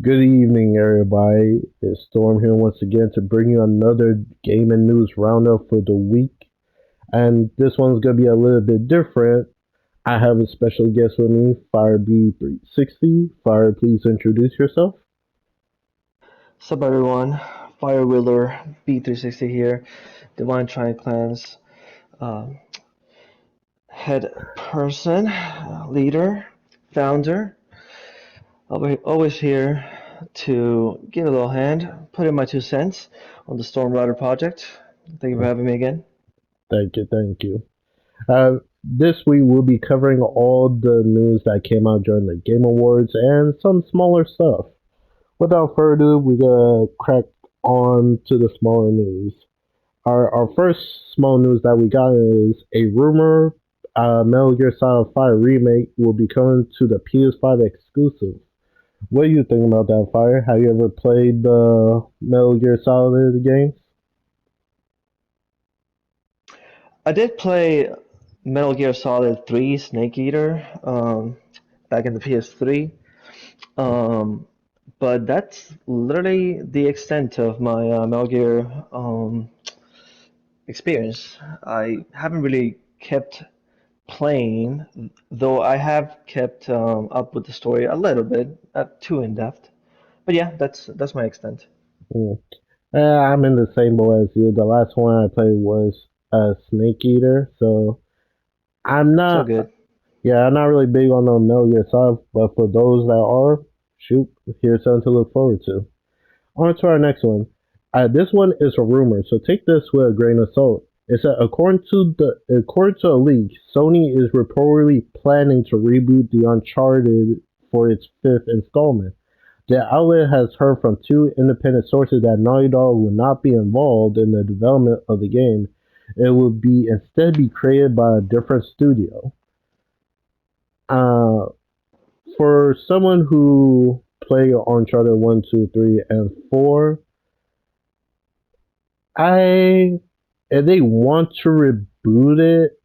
Good evening, everybody. It's Storm here once again to bring you another gaming news roundup for the week. And this one's going to be a little bit different. I have a special guest with me, FireB360. Fire, please introduce yourself. Sup everyone, Fire Wheeler B360 here, Divine Triumph Clan's uh, head person, leader, founder. Always here to give a little hand, put in my 2 cents on the StormRiderProject. Thank you for having me again. Thank you, thank you. This week we'll be covering all the news that came out during the Game Awards and some smaller stuff. Without further ado, we're going to crack on to the smaller news. Our first small news that we got is a rumor Metal Gear Solid 5 remake will be coming to the PS5 exclusive. What do you think about that, Fire? Have you ever played the Metal Gear Solid games? I did play Metal Gear Solid 3 Snake Eater back in the PS3, um, but that's literally the extent of my Metal Gear experience. I haven't really kept playing, though I have kept up with the story a little bit, not too in depth. But yeah, that's my extent. Mm. I'm in the same boat as you. The last one I played was Snake Eater, so I'm So not. good. Yeah, I'm not really big on the Metal Gear Solid, but for those that are, shoot, here's something to look forward to. On to our next one. This one is a rumor, so take this with a grain of salt. It said according to a leak, Sony is reportedly planning to reboot the Uncharted for its fifth installment. The outlet has heard from two independent sources that Naughty Dog will not be involved in the development of the game. It will be instead be created by a different studio. Uh, for someone who played Uncharted 1, 2, 3, and 4, I if they want to reboot it,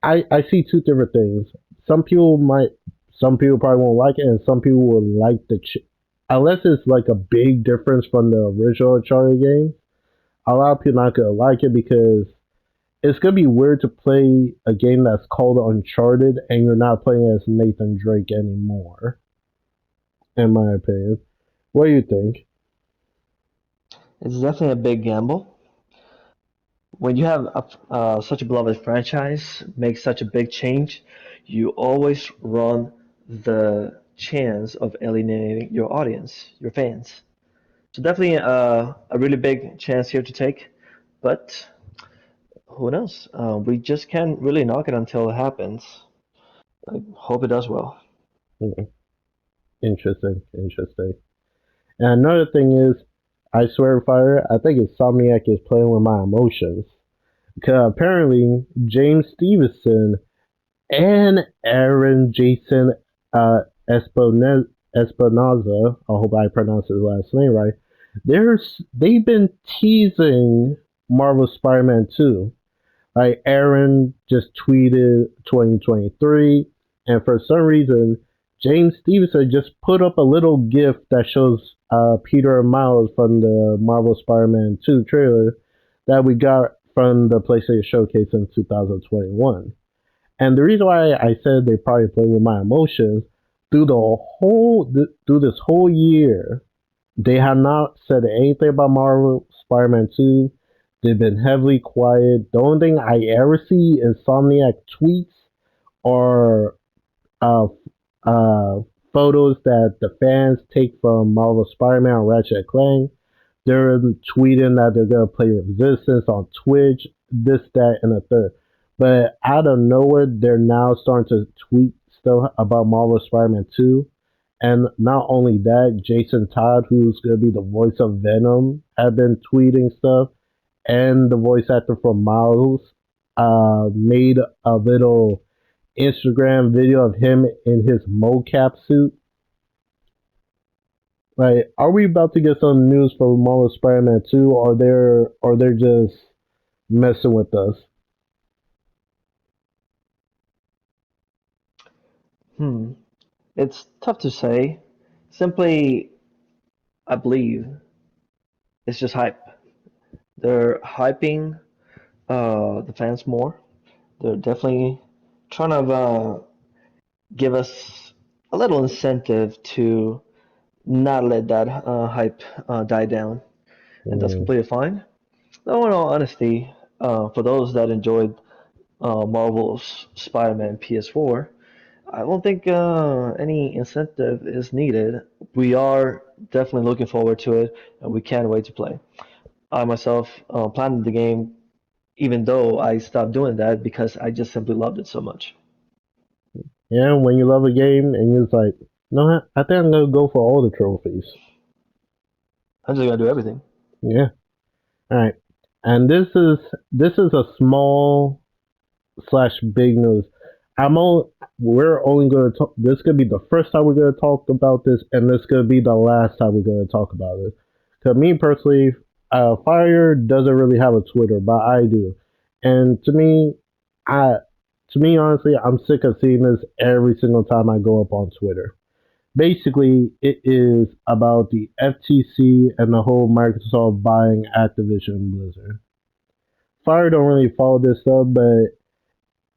I see two different things. Some people might, some people probably won't like it, and some people will like unless it's like a big difference from the original Uncharted game. A lot of people not gonna like it because it's gonna be weird to play a game that's called Uncharted and you're not playing as Nathan Drake anymore. In my opinion, what do you think? It's definitely a big gamble. When you have such a beloved franchise make such a big change, you always run the chance of alienating your audience, your fans. So definitely a really big chance here to take, but who knows? We just can't really knock it until it happens. I hope it does well. Hmm, interesting, interesting. And another thing is, I swear, Fire, I think Insomniac is playing with my emotions. Because apparently, James Stevenson and Aaron Jason uh, Espinoza, I hope I pronounced his last name right, they've been teasing Marvel Spider-Man 2. Like Aaron just tweeted 2023, and for some reason, James Stevenson just put up a little GIF that shows Peter and Miles from the Marvel Spider-Man 2 trailer that we got from the PlayStation Showcase in 2021. And the reason why I said they probably play with my emotions through this whole year, they have not said anything about Marvel Spider-Man 2. They've been heavily quiet. The only thing I ever see Insomniac tweets are uh, uh, photos that the fans take from Marvel Spider-Man and Ratchet and Clank. They're tweeting that they're gonna play Resistance on Twitch, this, that, and the third. But out of nowhere, they're now starting to tweet stuff about Marvel Spider-Man 2. And not only that, Jason Todd, who's gonna be the voice of Venom, have been tweeting stuff, and the voice actor for Miles made a little Instagram video of him in his mocap suit. Like, are we about to get some news for Marvel Spider-Man 2, or they're just messing with us? Hmm. It's tough to say Simply, I believe it's just hype. They're hyping the fans more. They're definitely trying to give us a little incentive to not let that hype die down, and that's Mm. completely fine. Though, in all honesty, for those that enjoyed Marvel's Spider-Man PS4, I don't think any incentive is needed. We are definitely looking forward to it, and we can't wait to play. I myself planned the game, even though I stopped doing that because I just simply loved it so much. Yeah, when you love a game and you're just like, no, I think I'm gonna go for all the trophies. I'm just gonna do everything. Yeah. All right. And this is a small slash big news. We're only going to talk. This could be the first time we're going to talk about this, and this could be the last time we're going to talk about it. Because me personally, Fire doesn't really have a Twitter, but I do. And I, to me, honestly, I'm sick of seeing this every single time I go up on Twitter. Basically, it is about the FTC and the whole Microsoft buying Activision Blizzard. Fire don't really follow this stuff, but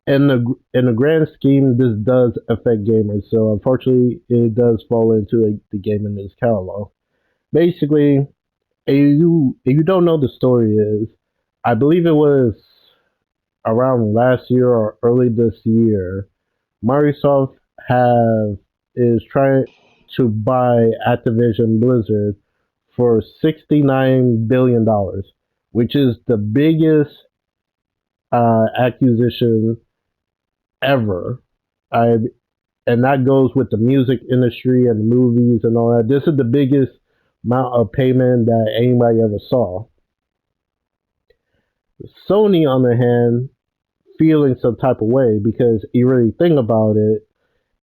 in the grand scheme, this does affect gamers. So unfortunately, it does fall into the gaming news catalog. Basically, if you don't know the story is, I believe it was around last year or early this year. Microsoft have is trying to buy Activision Blizzard for $69 billion, which is the biggest acquisition ever. I and that goes with the music industry and the movies and all that. This is the biggest amount of payment that anybody ever saw. Sony, on the hand, feeling some type of way because you really think about it,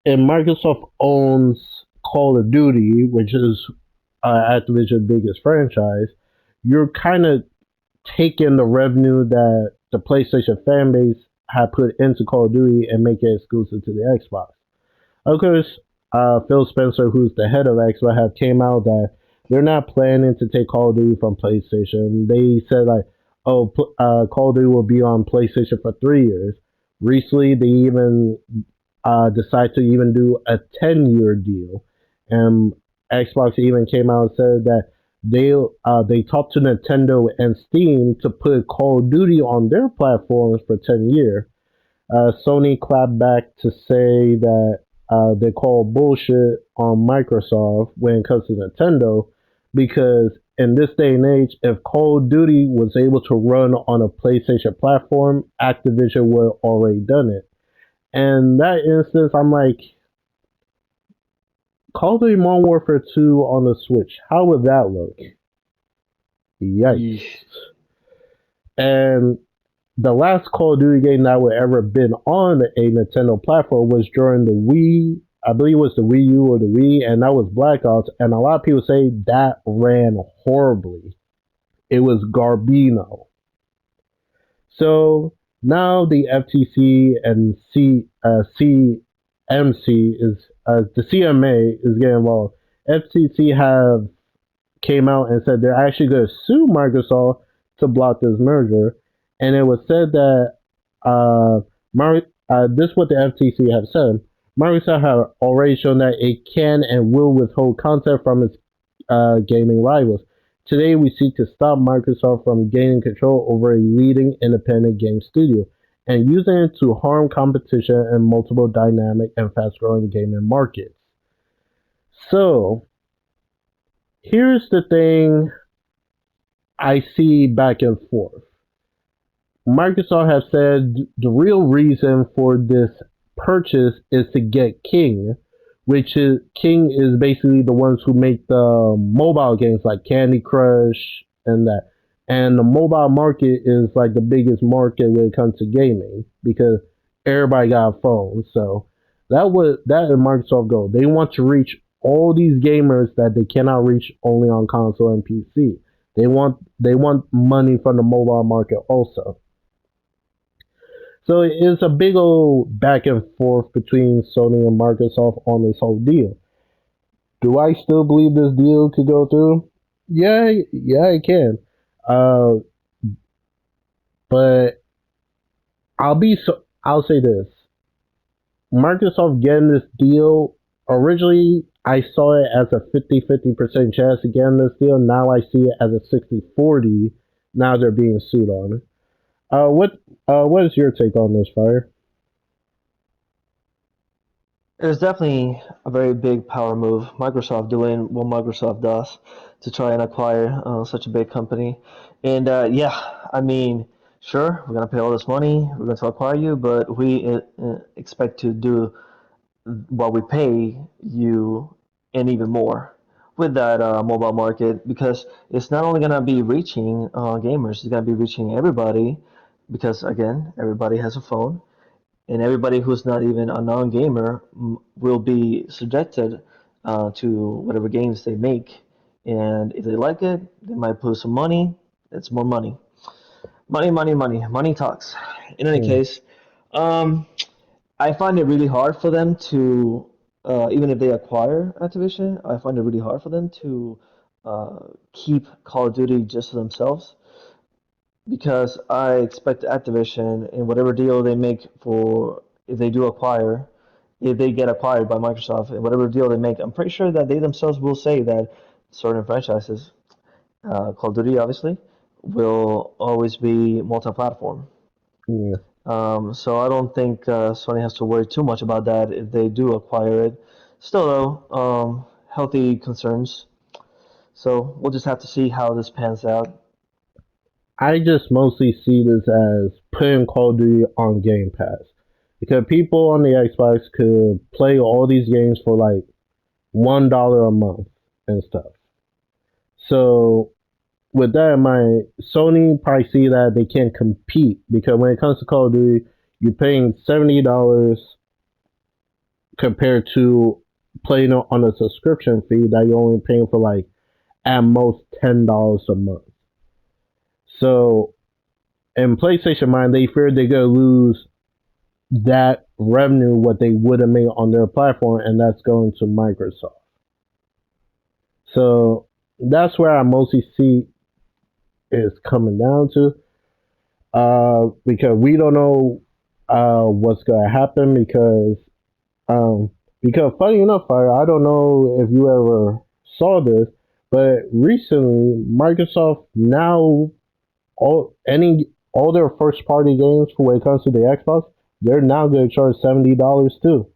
and Microsoft owns Call of Duty, which is Activision's biggest franchise. You're kind of taking the revenue that the PlayStation fan base had put into Call of Duty and make it exclusive to the Xbox. Of course, Phil Spencer, who's the head of Xbox, have came out that they're not planning to take Call of Duty from PlayStation. They said like, oh, Call of Duty will be on PlayStation for 3 years. Recently, they even decided to even do a 10-year deal, and Xbox even came out and said that they talked to Nintendo and Steam to put Call of Duty on their platforms for 10 years. Sony clapped back to say that they call bullshit on Microsoft when it comes to Nintendo because in this day and age, if Call of Duty was able to run on a PlayStation platform, Activision would have already done it. And that instance, I'm like, Call of Duty Modern Warfare 2 on the Switch, how would that look? Yikes. Yeesh. And the last Call of Duty game that would ever been on a Nintendo platform was during the Wii. I believe it was the Wii U or the Wii, and that was Black Ops. And a lot of people say that ran horribly. It was Garbino. So now the FTC and CMC is the CMA is getting involved. FTC have came out and said they're actually going to sue Microsoft to block this merger. And it was said that this is what the FTC have said. Microsoft have already shown that it can and will withhold content from its gaming rivals. Today, we seek to stop Microsoft from gaining control over a leading independent game studio and using it to harm competition in multiple dynamic and fast-growing gaming markets. So, here's the thing I see back and forth. Microsoft has said the real reason for this purchase is to get King, which is King is basically the ones who make the mobile games like Candy Crush and that. And the mobile market is like the biggest market when it comes to gaming because everybody got a phone. So that is Microsoft goal. They want to reach all these gamers that they cannot reach only on console and PC. They want money from the mobile market also. So it's a big old back and forth between Sony and Microsoft on this whole deal. Do I still believe this deal could go through? Yeah, yeah, I can. Uh, but I'll say this: Microsoft getting this deal. Originally, I saw it as a 50-50% chance of getting this deal. Now I see it as a 60-40. Now they're being sued on it. What is your take on this, Fire? It was definitely a very big power move. Microsoft doing what Microsoft does to try and acquire such a big company. And yeah, I mean, sure, we're gonna pay all this money, we're going to acquire you, but we expect to do what we pay you and even more with that mobile market because it's not only gonna be reaching gamers, it's gonna be reaching everybody because again, everybody has a phone and everybody who's not even a non-gamer will be subjected to whatever games they make. And if they like it, they might put some money. It's more money. Money, money, money. Money talks. In any Hmm. case, um, I find it really hard for them to, even if they acquire Activision, I find it really hard for them to keep Call of Duty just for themselves because I expect Activision in whatever deal they make for if they do acquire, if they get acquired by Microsoft, in whatever deal they make, I'm pretty sure that they themselves will say that certain franchises, Call of Duty obviously, will always be multi-platform. Yeah. So I don't think Sony has to worry too much about that if they do acquire it. Still though, healthy concerns. So we'll just have to see how this pans out. I just mostly see this as putting Call of Duty on Game Pass because people on the Xbox could play all these games for like $1 a month and stuff. So with that in mind, Sony probably see that they can't compete because when it comes to Call of Duty, you're paying $70 compared to playing on a subscription fee that you're only paying for like at most $10 a month. So in PlayStation mind, they fear they're gonna lose that revenue what they would have made on their platform, and that's going to Microsoft. So that's where I mostly see is coming down to. Because we don't know what's gonna happen um because funny enough, I don't know if you ever saw this, but recently Microsoft now all their first party games when it comes to the Xbox, they're now gonna charge $70 too.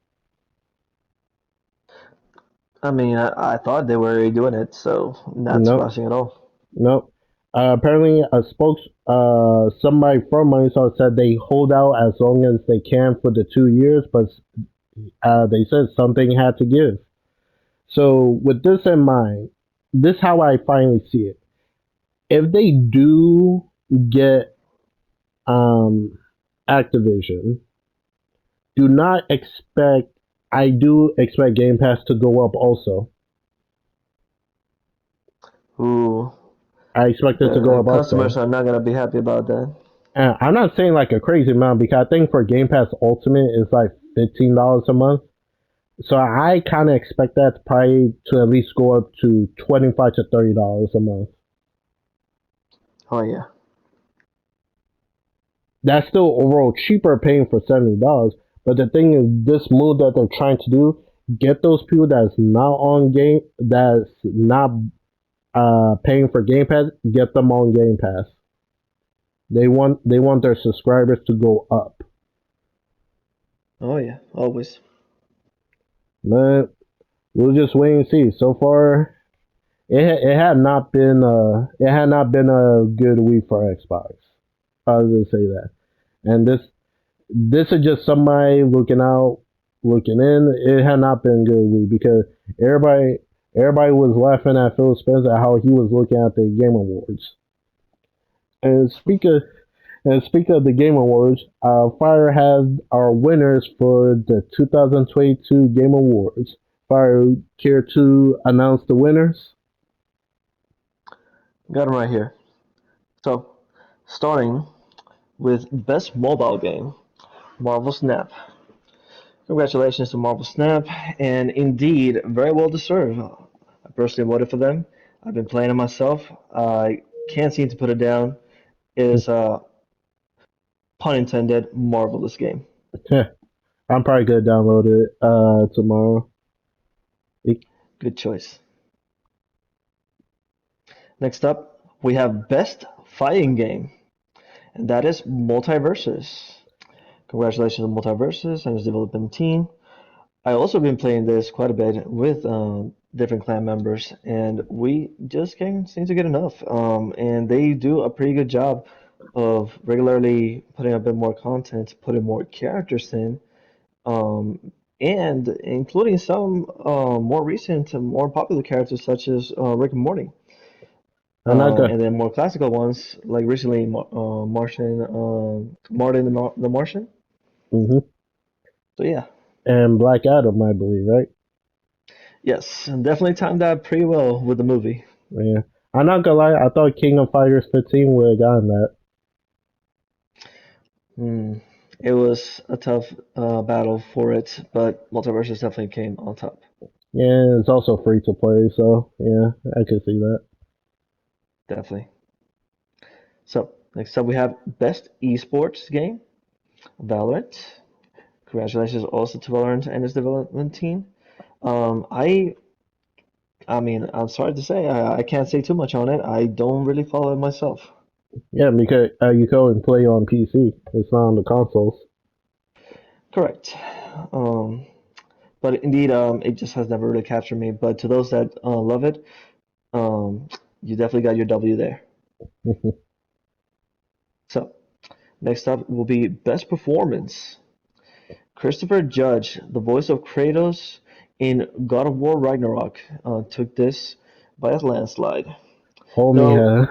I mean, I thought they were already doing it, so not Nope, surprising at all. nope. Apparently, somebody from Microsoft said they hold out as long as they can for the 2 years, but they said something had to give. So, with this in mind, this is how I finally see it. If they do get um, Activision, do not expect. I do expect Game Pass to go up also. Ooh, I expect it to go the up customers also. are not gonna be happy about that. I'm not saying like a crazy amount because I think for Game Pass Ultimate it's like $15 a month. So I kind of expect that probably to at least go up to $25 to $30 a month. Oh yeah. That's still overall cheaper paying for $70. But the thing is, this move that they're trying to do, get those people that's not paying for Game Pass, get them on Game Pass. They want their subscribers to go up. Oh yeah. Always. But we'll just wait and see. So far, it had not been a good week for Xbox. I was gonna say that, and this is just somebody looking in. It had not been a good week because everybody everybody was laughing at Phil Spencer how he was looking at the Game Awards. And speaking of the Game Awards, Fire has our winners for the 2022 Game Awards. Fire, care to announce the winners? Got them right here. So, starting with best mobile game, Marvel Snap. Congratulations to Marvel Snap, and indeed, very well deserved. I personally voted for them. I've been playing it myself. I can't seem to put it down. It is a pun intended marvelous game. I'm probably gonna download it tomorrow. Good choice. Next up, we have Best Fighting Game, and that is Multiverses. Congratulations to Multiverses and its development team. I also been playing this quite a bit with different clan members, and we just can't seem to get enough. And they do a pretty good job of regularly putting a bit more content, putting more characters in, um, and including some more recent and more popular characters such as Rick and Morty, I'm not gonna. and then more classical ones like recently Martin the Martian. Hmm. So yeah, And Black Adam, I believe, right? yes, and definitely timed that pretty well with the movie. Yeah. I'm not gonna lie. I thought King of Fighters 15 would have gotten that. Hmm. It was a tough battle for it, but Multiverses definitely came on top. Yeah, it's also free to play, so yeah, I can see that. Definitely. So, next up we have Best Esports Game, Valorant. Congratulations also to Valorant and its development team. Um, I, I mean, I'm sorry to say, I can't say too much on it. I don't really follow it myself. Yeah, because you can only play on PC. It's not on the consoles. Correct. Um, but indeed, it just has never really captured me. But to those that love it, um, you definitely got your W there. So, next up will be Best Performance. Christopher Judge, the voice of Kratos in God of War Ragnarok, took this by a landslide. Homie Though, had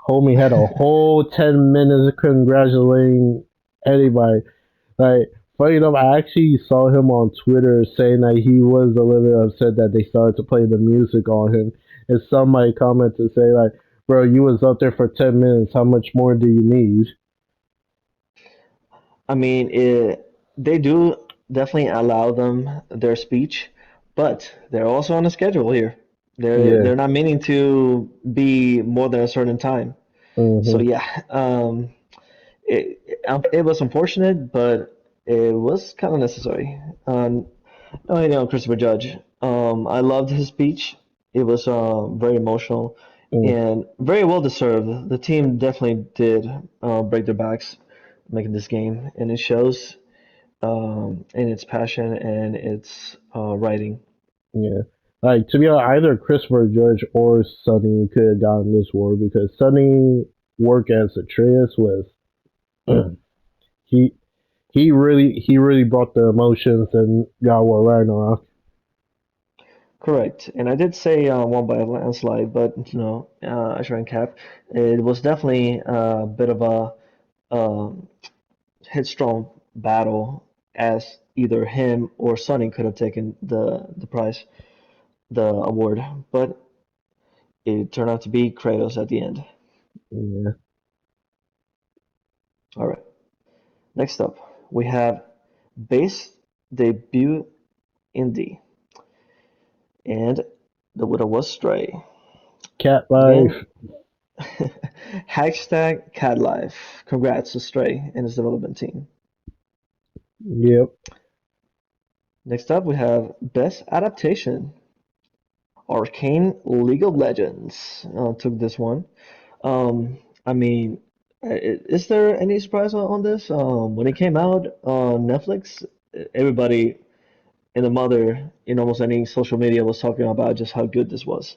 Homie had a whole 10 minutes congratulating anybody. Like, funny enough, I actually saw him on Twitter saying that he was a little bit upset that they started to play the music on him. And somebody commented to say like, "Bro, you was up there for 10 minutes. How much more do you need?" I mean, they do definitely allow them their speech, but they're also on a schedule here. Yeah. They're not meaning to be more than a certain time. So Mhm. yeah, it was unfortunate, but it was kind of necessary. Oh, Christopher Judge. I loved his speech. It was very emotional Mm. and very well deserved. The team definitely did break their backs making this game, and it shows in its passion and its writing. Yeah. Like, to be honest, either Christopher Judge or Sonny could have gotten this war because Sonny work as Atreus was he he really brought the emotions in God War Ragnarok. Correct. And I did say one by a landslide, but I shrank cap. It was definitely a bit of a um, headstrong battle, as either him or Sonny could have taken the prize, the award, but it turned out to be Kratos at the end. Yeah. All right. Next up, we have Base Debut Indie, and the winner was Stray. Cat Again, life. hashtag CADLife. Congrats to Stray and his development team. Yep. Next up, we have Best Adaptation. Arcane League of Legends took this one. I mean, is there any surprise on this? When it came out on Netflix, everybody and the mother in almost any social media was talking about just how good this was.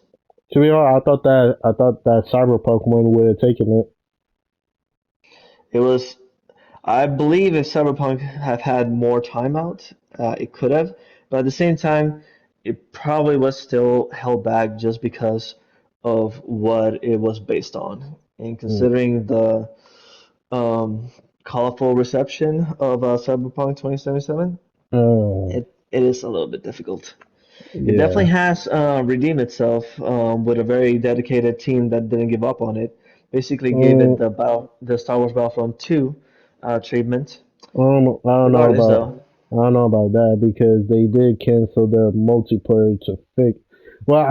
To be honest, I thought that Cyberpunk one would have taken it. It was, I believe, if Cyberpunk have had more time out, it could have, but at the same time, it probably was still held back just because of what it was based on, and Mm. considering the um, colorful reception of Cyberpunk 2077, it is a little bit difficult. It definitely Yeah. has redeemed itself with a very dedicated team that didn't give up on it. Basically, gave it Mm, the Star Wars Battlefront 2 treatment. I don't know Regardless, about though. I don't know about that because they did cancel their multiplayer to fix. Well,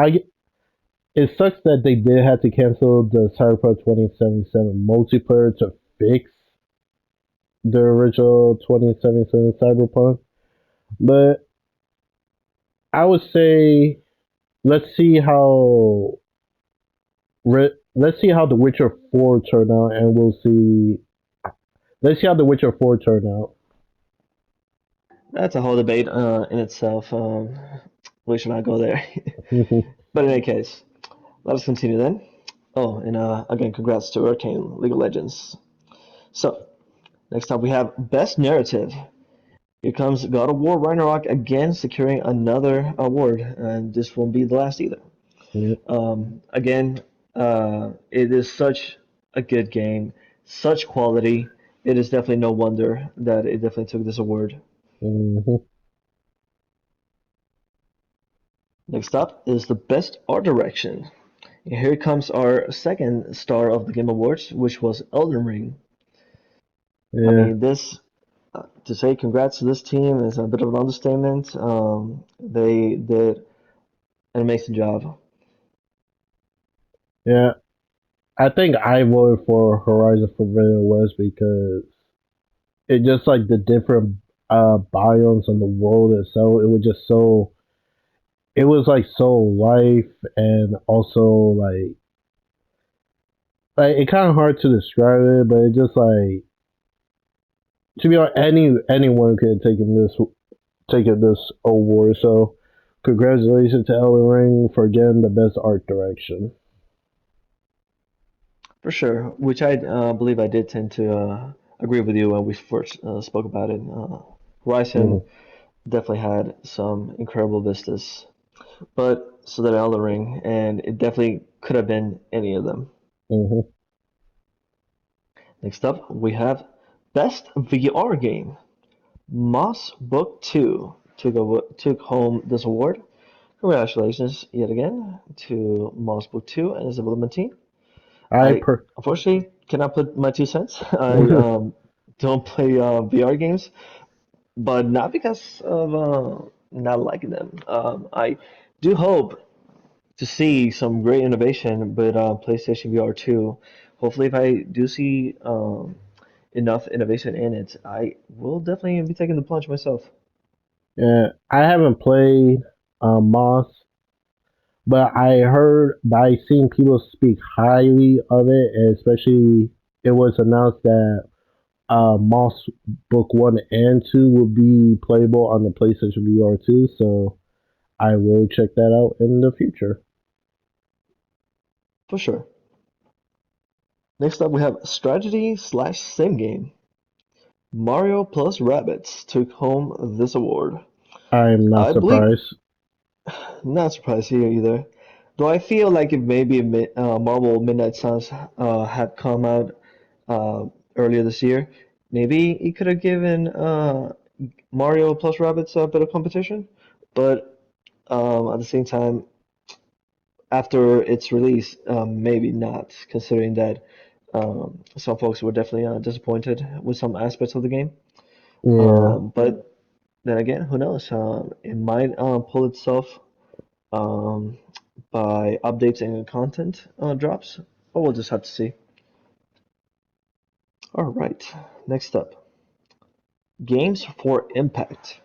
it sucks that they did have to cancel the Cyberpunk 2077 multiplayer to fix the original 2077 Cyberpunk. But I would say let's see how let's see how The Witcher 4 turn out, and we'll see. Let's see how The Witcher 4 turn out. That's a whole debate in itself. We should not go there. But in any case, let us continue then. Oh, and again, congrats to Arcane League of Legends. So, next up we have Best Narrative. Here comes God of War Ragnarok again, securing another award, and this won't be the last either. Yeah. Again, it is such a good game, such quality. It is definitely no wonder that it definitely took this award. Mhm. Next up is the Best Art Direction. And here comes our second star of the Game Awards, which was Elden Ring. I Yeah, mean, this to say congrats to this team is a bit of an understatement. They did an amazing job, yeah. I think I voted for Horizon Forbidden West because it just like the different biomes in the world itself. It was just so. It was like so life and also like it kind of hard to describe it, but it just like to be honest, anyone could have taken this award. So congratulations to Elden Ring for getting the best art direction. for sure. Which I believe I did tend to agree with you when we first spoke about it. Horizon Mm-hmm. definitely had some incredible vistas, but so did Elden Ring, and it definitely could have been any of them. Mm-hmm. Next up, we have Best VR Game. Moss Book 2 took home this award. Congratulations yet again to Moss Book 2 and its development team. I I per. unfortunately cannot put my 2 cents. I don't play VR games, but not because of not liking them. I do hope to see some great innovation with PlayStation VR 2. Hopefully, if I do see enough innovation in it, I will definitely be taking the plunge myself. Yeah, I haven't played Moss, but I seen people speak highly of it, and especially it was announced that Moss Book 1 and 2 will be playable on the PlayStation VR 2, so I will check that out in the future. For sure. Next up, we have strategy slash sim game. Mario plus Rabbids took home this award. I'm not I believe, surprised. not surprised here either. Though I feel like if maybe Marvel Midnight Suns had come out uh, earlier this year, maybe it could have given Mario plus Rabbids a bit of competition. But at the same time, after its release, maybe not, considering that some folks were definitely disappointed with some aspects of the game. Yeah, But then again, who knows? It might pull itself um, by updates and content drops, but we'll just have to see. All right, next up, games for impact.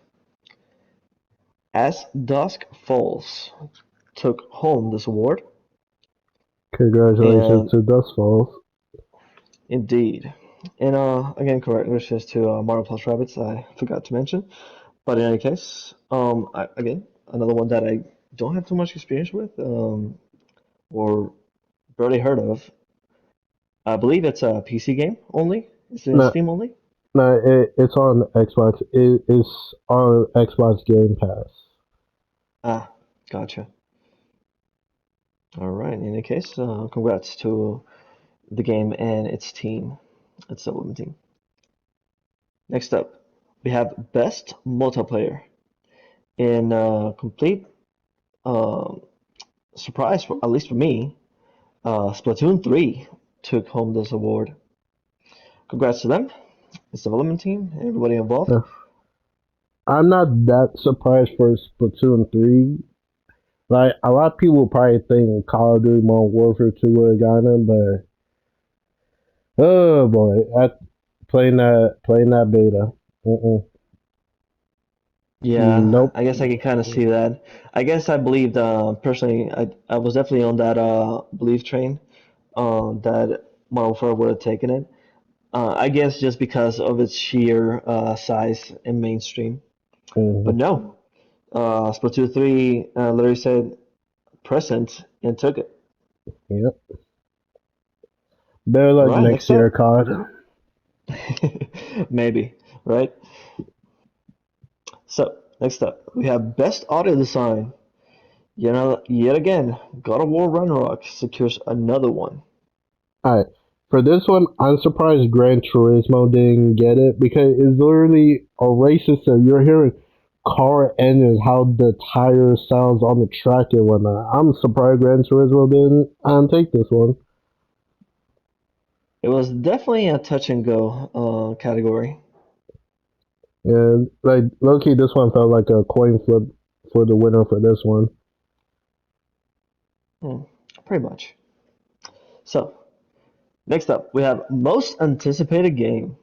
As Dusk Falls took home this award, congratulations and to Dust Falls. indeed, and again, congratulations to Mario Plus Rabbits. I forgot to mention, but in any case, again, another one that I don't have too much experience with, or barely heard of. I believe it's a PC game only. Is it No, Steam only? no, it's on Xbox. It's on Xbox Game Pass. Ah, gotcha. All right. In any case, congrats to the game and its team, its development team. Next up, we have Best Multiplayer. In complete um surprise, for, at least for me, Splatoon 3 took home this award. Congrats to them, its development team, everybody involved. Uh, I'm not that surprised for Splatoon 3. Like, a lot of people probably think Call of Duty Modern Warfare 2 would have gotten it, but oh boy, playing that beta. Mm-mm. Yeah, Nope. I guess I can kind of see that. I guess I believed personally, I was definitely on that belief train that Modern Warfare would have taken it. I guess just because of its sheer size and mainstream. But Hmm. no, Splatoon 3 literally said present and took it. Yep. Better All luck right, next next year, up. COD. Maybe, right? So, next up, we have Best Audio Design. Yet again, God of War Ragnarok secures another one. Alright. For this one, I'm surprised Gran Turismo didn't get it because it's literally a race system. You're hearing car engines, how the tire sounds on the track and whatnot. I'm surprised Gran Turismo didn't take this one. It was definitely a touch and go category. And like low key, this one felt like a coin flip for the winner for this one. Hmm, pretty much. So, next up, we have Most Anticipated Game.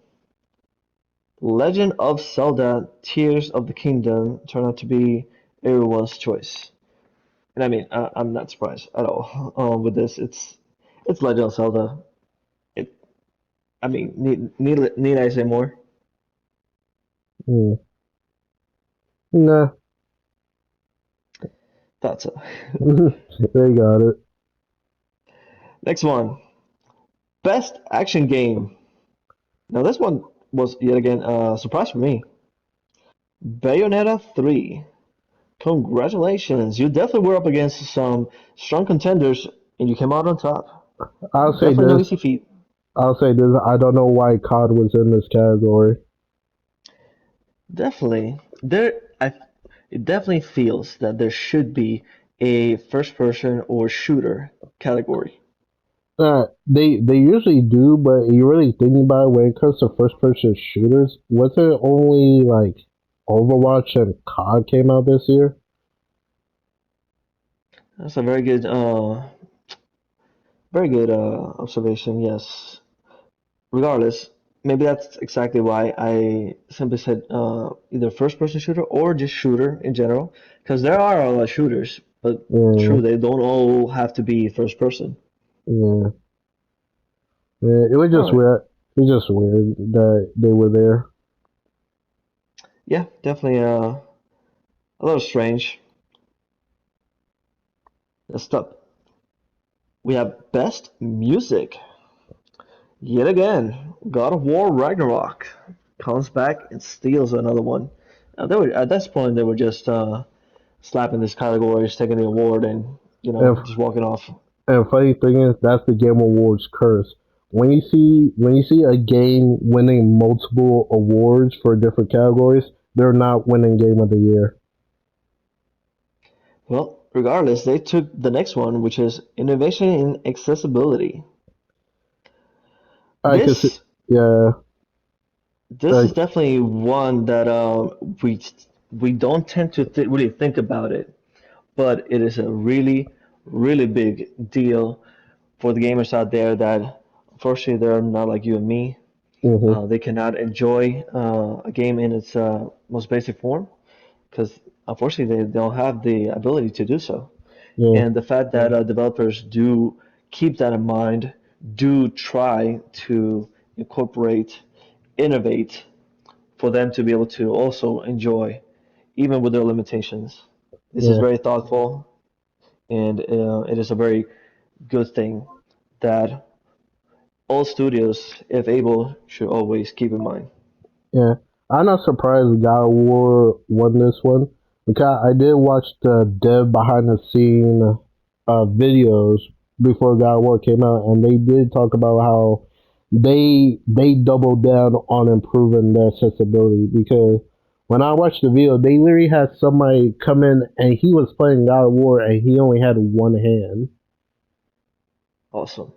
Legend of Zelda Tears of the Kingdom turned out to be everyone's choice. And I mean, I'm not surprised at all with this. It's Legend of Zelda. It, I mean, need I say more? Mm. Nah, Thought so. they got it. Next one, Best Action Game. Now this one was yet again a surprise for me. Bayonetta 3. Congratulations, you definitely were up against some strong contenders, and you came out on top. I'll say Definitely no this. easy feat. I'll say this. I don't know why COD was in this category. Definitely, it definitely feels that there should be a first-person or shooter category. They usually do, but you really think about it when it comes to first person shooters. Was it only like Overwatch and COD came out this year? That's a very good observation. Yes. Regardless, maybe that's exactly why I simply said either first-person shooter or just shooter in general, because there are a lot of shooters, but Yeah, true, they don't all have to be first-person. yeah, yeah. It was All just right. weird. It was just weird that they were there. Yeah, definitely a little strange. Next up, we have best music. Yet again, God of War Ragnarok comes back and steals another one. They were at this point they were just slapping these categories, taking the award, and And just walking off. and funny thing is, that's the Game Awards curse. When you see a game winning multiple awards for different categories, they're not winning Game of the Year. Well, regardless, they took the next one, which is innovation in accessibility. I could see, This yeah, this like is definitely one that we we don't tend to really think about it, but it is a really big deal for the gamers out there that unfortunately they're not like you and me. hmm They cannot enjoy a game in its most basic form because unfortunately they don't have the ability to do so. yeah, And the fact that developers do keep that in mind, do try to incorporate, innovate for them to be able to also enjoy, even with their limitations. This is yeah, very thoughtful, and it is a very good thing that all studios, if able, should always keep in mind. yeah. I'm not surprised God of War won this one because I did watch the dev behind the scene videos before God of War came out, and they did talk about how they doubled down on improving the accessibility because when I watched the video, they literally had somebody come in and he was playing God of War and he only had one hand. Awesome.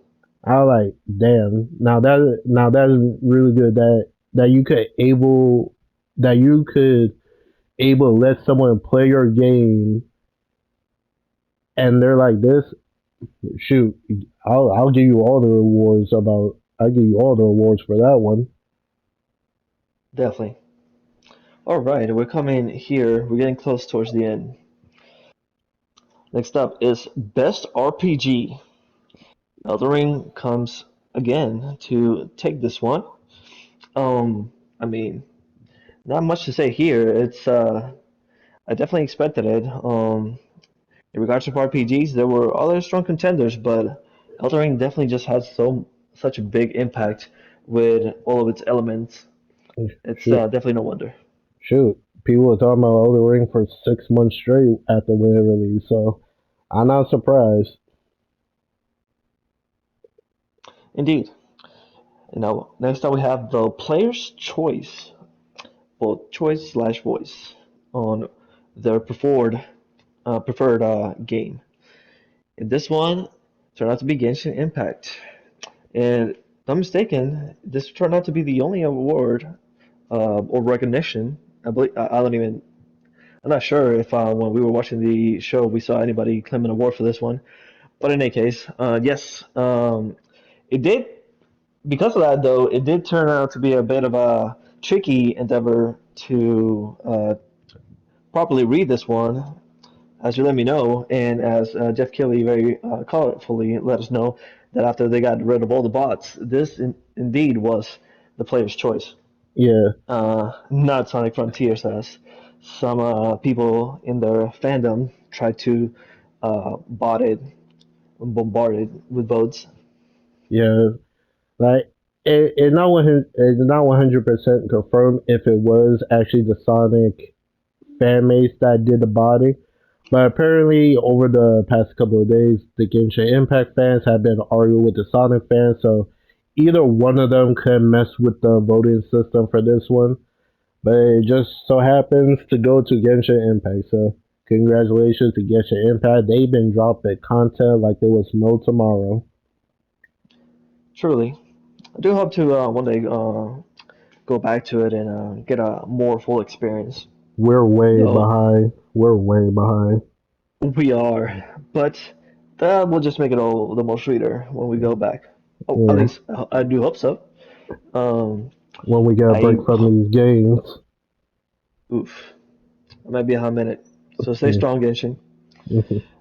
I was like, damn. Now that is really good that you could able to let someone play your game and they're like this, shoot, I'll give you all the rewards about I'll give you all the rewards for that one. Definitely. All right, we're coming here. We're getting close towards the end. Next up is Best RPG. Elden Ring comes again to take this one. I mean, not much to say here. I definitely expected it. In regards to RPGs, there were other strong contenders, but Elden Ring definitely just has such a big impact with all of its elements. It's Shoot, definitely no wonder. shoot. People were talking about Elden Ring for 6 months straight after when it released, so I'm not surprised. Indeed. Now, next up we have the player's choice, well, choice slash voice on their preferred game. And this one turned out to be Genshin Impact. And if I'm mistaken, this turned out to be the only award or recognition. I don't even. I'm not sure if when we were watching the show we saw anybody claim an award for this one. But in any case, yes, it did. Because of that, though, it did turn out to be a bit of a tricky endeavor to properly read this one, as you let me know, and as Jeff Kelly very colorfully let us know that after they got rid of all the bots, indeed was the player's choice, Yeah, not Sonic Frontiers, as some people in their fandom tried to bot it, bombard it with votes. yeah. Like it's not 100% confirmed if it was actually the Sonic fan base that did the body, but apparently over the past couple of days, the Genshin Impact fans have been arguing with the Sonic fans, so either one of them could mess with the voting system for this one. But it just so happens to go to Genshin Impact. So congratulations to Genshin Impact. They've been dropping content like there was no tomorrow. Truly, I do hope to one day go back to it and get a more full experience. We're way Though behind. We're way behind. we are, but that will just make it all the more sweeter when we go back. Oh, at Yeah. least I do hope so. Um, When we get a I break from these games. oof, I might be a hot minute. So stay strong, Genshin.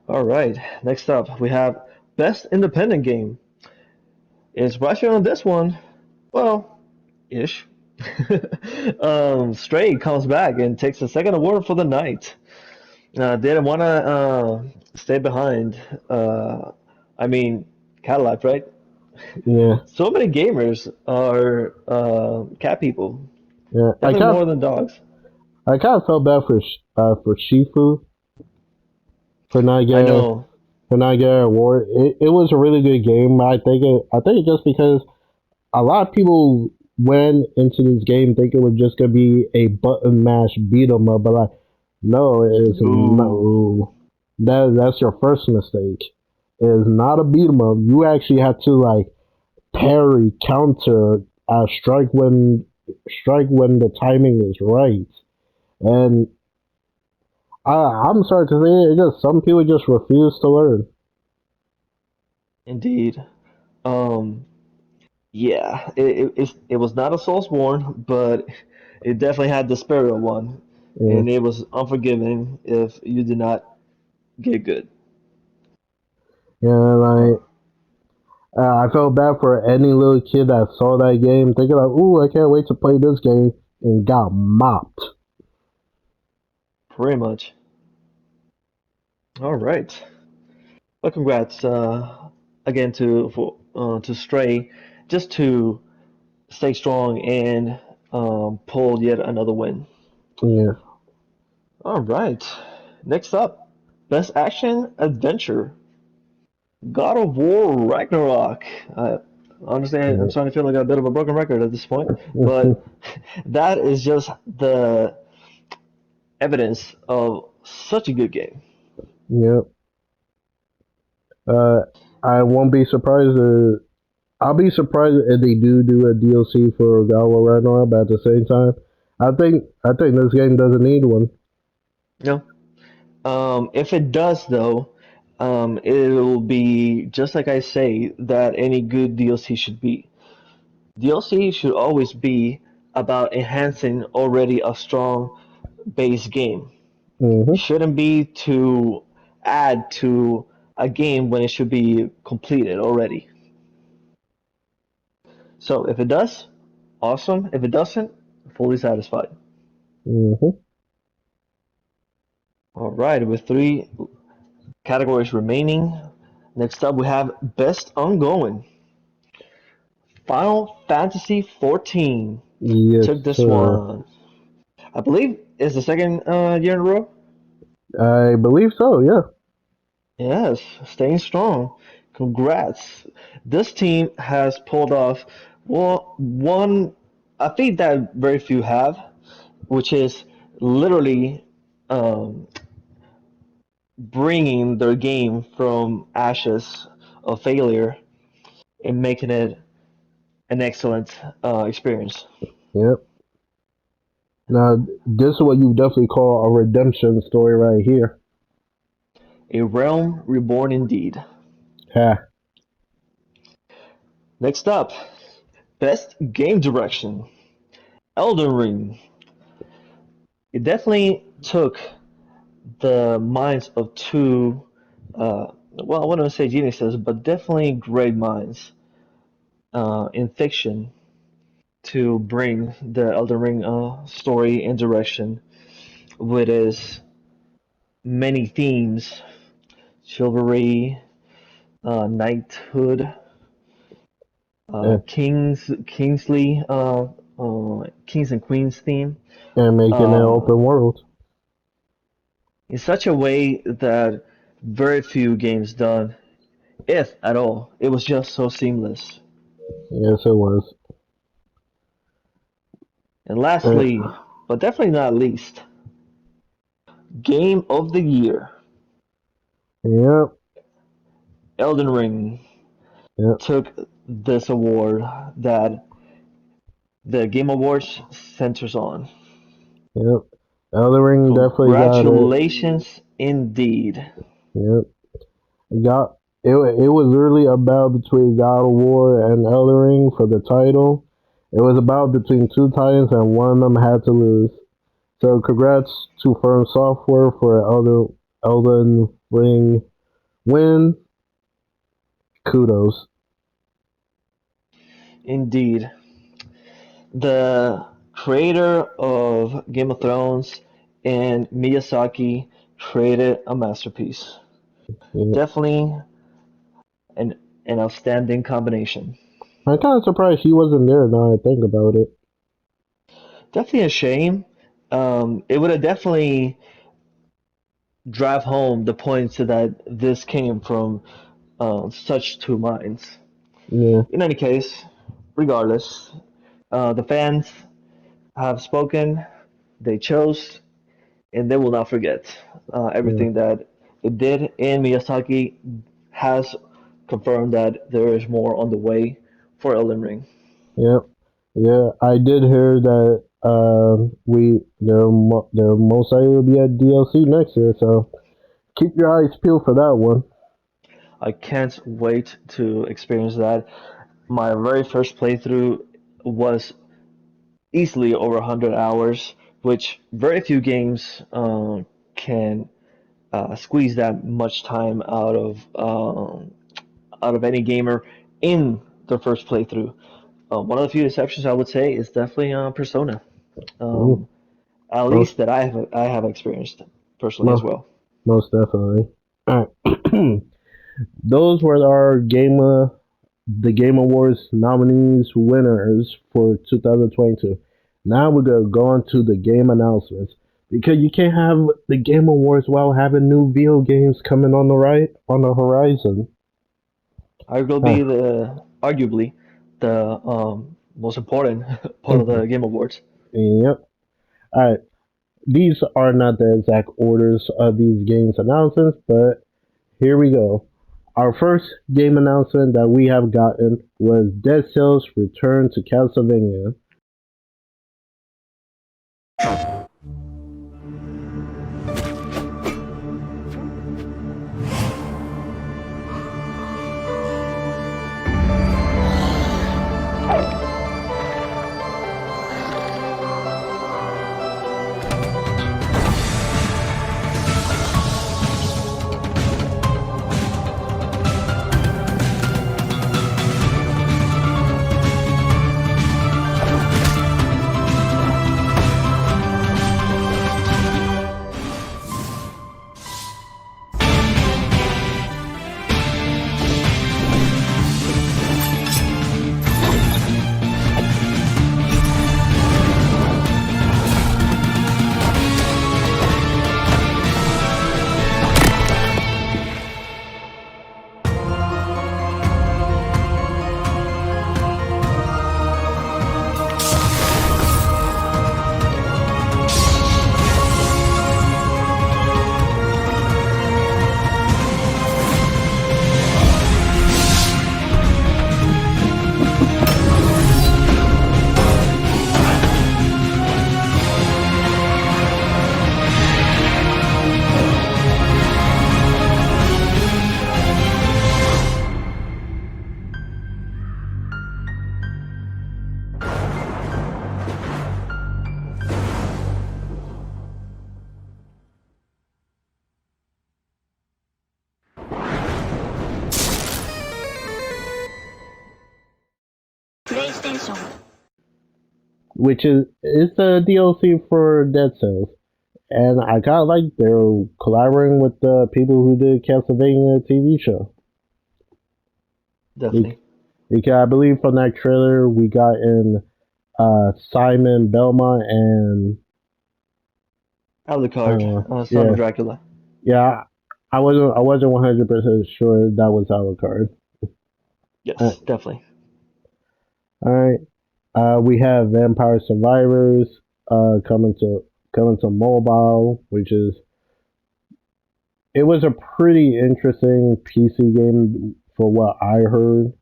All right, next up we have best independent game. Is rushing on this one? Well, ish. Stray comes back and takes the second award for the night. Didn't want to stay behind. I mean, Cadillac, right? Yeah. So many gamers are cat people. Yeah. Definitely more than dogs. I kind of felt bad for Shifu for not I getting know. an award. It was a really good game. I think it just because a lot of people went into this game thinking it was just gonna be a button mash beat 'em up, but like no, it's Ooh, no. That's your first mistake. It is not a beat 'em up. You actually have to like parry, counter, strike when the timing is right. And I'm sorry to say it, just some people just refuse to learn. indeed. Um, yeah, it was not a Soulsborne, but it definitely had the spirit of one, Yeah, and it was unforgiving if you did not get good. yeah. Uh, I felt bad for any little kid that saw that game, thinking like, "Ooh, I can't wait to play this game," and got mopped. Pretty much. All right. Well, congrats again to Stray, just to stay strong and pull yet another win. Yeah, All right. Next up, best action adventure. God of War Ragnarok. Honestly, I'm yeah, starting to feel like a bit of a broken record at this point, but that is just the evidence of such a good game. yeah. Uh, I won't be surprised. I'll be surprised if they do a DLC for God of War Ragnarok, but at the same time, I think this game doesn't need one. No. If it does, though, it'll be just like I say that any good DLC should be. DLC should always be about enhancing already a strong base game. It Mm-hmm. shouldn't be to add to a game when it should be completed already. So if it does, awesome. If it doesn't, fully satisfied. Mm-hmm. All right, with three categories remaining, next up we have Best Ongoing. Final Fantasy 14 Yes, took this sir. one. I believe it's the second year in a row. I believe so. Yeah. Yes, staying strong. Congrats. This team has pulled off well one I think that very few have, which is literally um, bringing their game from ashes of failure and making it an excellent experience. Yep. Now, this is what you definitely call a redemption story right here. A realm reborn indeed. Ha. Next up, best game direction. Elden Ring. It definitely took the minds of two, well, I wouldn't say geniuses, but definitely great minds in fiction to bring the Elden Ring story and direction with its many themes, chivalry, knighthood, Eh, kings and queens theme, and making it uh, open world. in such a way that very few games done, if at all. It was just so seamless. Yes, it was. And Eh, lastly, but definitely not least, Game of the Year. yep. Elden Ring Yep. took this award that the Game Awards centers on. Yep. Elden Ring definitely got it. Congratulations indeed. Yep. Got it. It was really about between God of War and Elden Ring for the title. It was about between two titans, and one of them had to lose. So, congrats to Firm Software for Elden Ring win. Kudos. Indeed. The creator of Game of Thrones and Miyazaki created a masterpiece. Yep. Definitely an, an outstanding combination. I'm kind of surprised he wasn't there now I think about it. Definitely a shame. It would have definitely drive home the point to that this came from such two minds. Yeah. In any case, regardless, the fans have spoken, they chose, and they will not forget Yeah. everything that it did. And Miyazaki has confirmed that there is more on the way for Elden Ring. Yep. Yeah, I did hear that there most likely will be a DLC next year, so keep your eyes peeled for that one. I can't wait to experience that. My very first playthrough was easily over 100 hours, which very few games can squeeze that much time out of any gamer in their first playthrough. One of the few exceptions I would say is definitely Persona, Mm, um, at most least that I have experienced personally as most well. most definitely. All right. Those were our the Game Awards nominees winners for 2022. Now we're gonna go on to the game announcements because you can't have the Game Awards while having new video games coming on the horizon. Huh. Arguably the most important part of the Game Awards. Yep. All right. These are not the exact orders of these games announcements, but here we go. Our first game announcement that we have gotten was Dead Cells Return to Castlevania. which is it's a DLC for Dead Cells. And I got like they're collaborating with the people who did Castlevania TV show. Definitely. Because I believe from that trailer we got in Simon Belmont and Alucard, Son yeah, of Dracula. yeah. I wasn't 100% sure that was Alucard. Uh, Yes, definitely. all right. We have Vampire Survivors coming to mobile, which is it was a pretty interesting PC game for what I heard.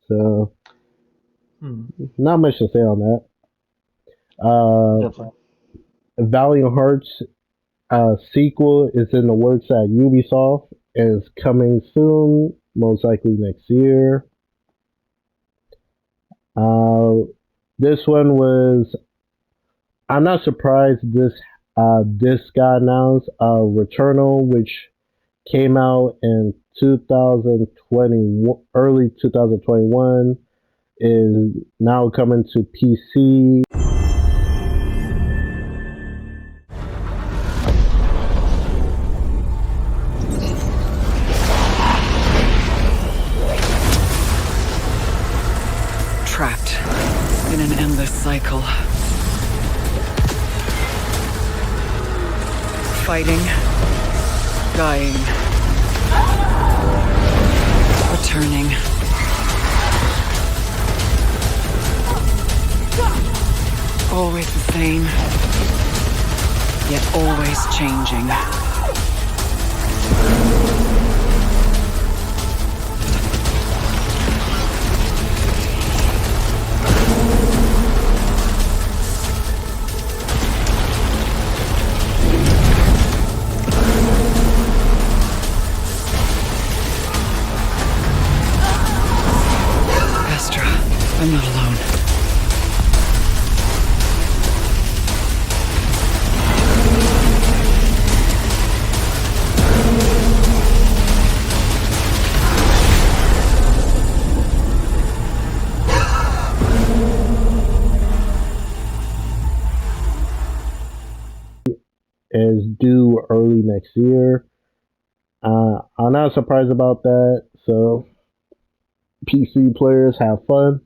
So Hmm. not much to say on that. Uh, Definitely. Valiant Hearts sequel is in the works at Ubisoft and is coming soon, most likely next year. Uh, this one was I'm not surprised this got announced. Returnal, which came out in 2020, early 2021, is now coming to PC. Trapped in an endless cycle. Fighting, dying, returning. Always the same, yet always changing. Astra, I'm not alone. Is due early next year. I'm not surprised about that. So PC players have fun.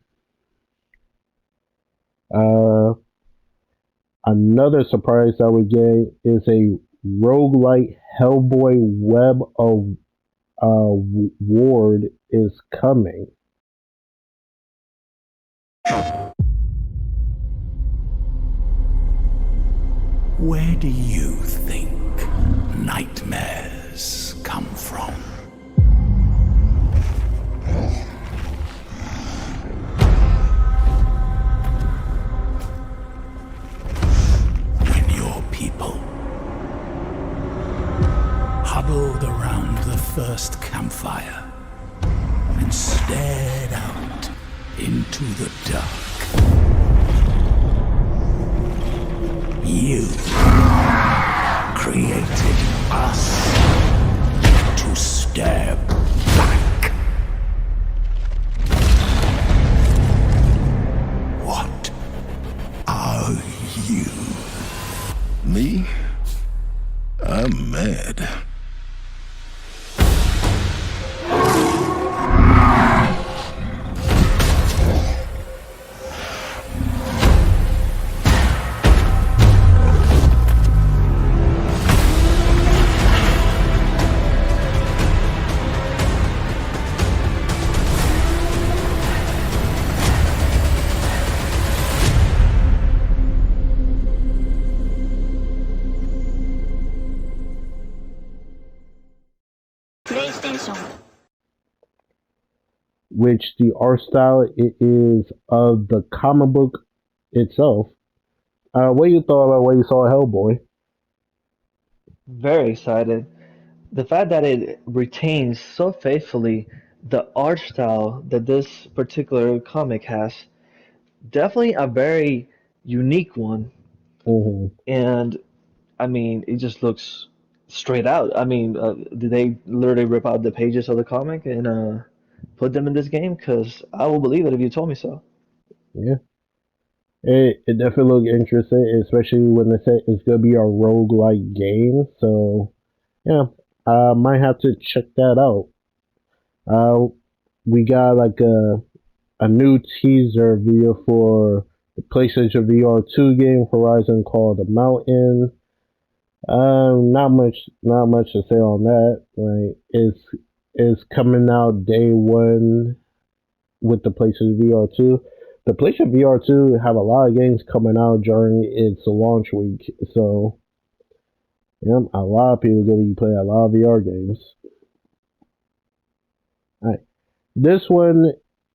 Uh, Another surprise that we get is a roguelite Hellboy Web of Ward is coming. Where do you think nightmares come from? When your people huddled around the first campfire and stared out into the dark. You created us to stare back. What are you? Me? I'm mad. Which the art style it is of the comic book itself. What you thought about what you saw Hellboy? Very excited. The fact that it retains so faithfully the art style that this particular comic has, definitely a very unique one. Mm-hmm. And I mean, it just looks straight out. I mean, did they literally rip out the pages of the comic and put them in this game because I will believe it if you told me so. Yeah, it definitely looked interesting, especially when they say it's gonna be a roguelike game. So yeah, I might have to check that out. Uh, we got like a new teaser video for the PlayStation VR 2 game Horizon called The Mountain. Not much to say on that. Like, it's coming out day one with the PlayStation VR 2. The PlayStation VR 2 have a lot of games coming out during its launch week, so yeah, a lot of people gonna be playing a lot of VR games. Alright. This one,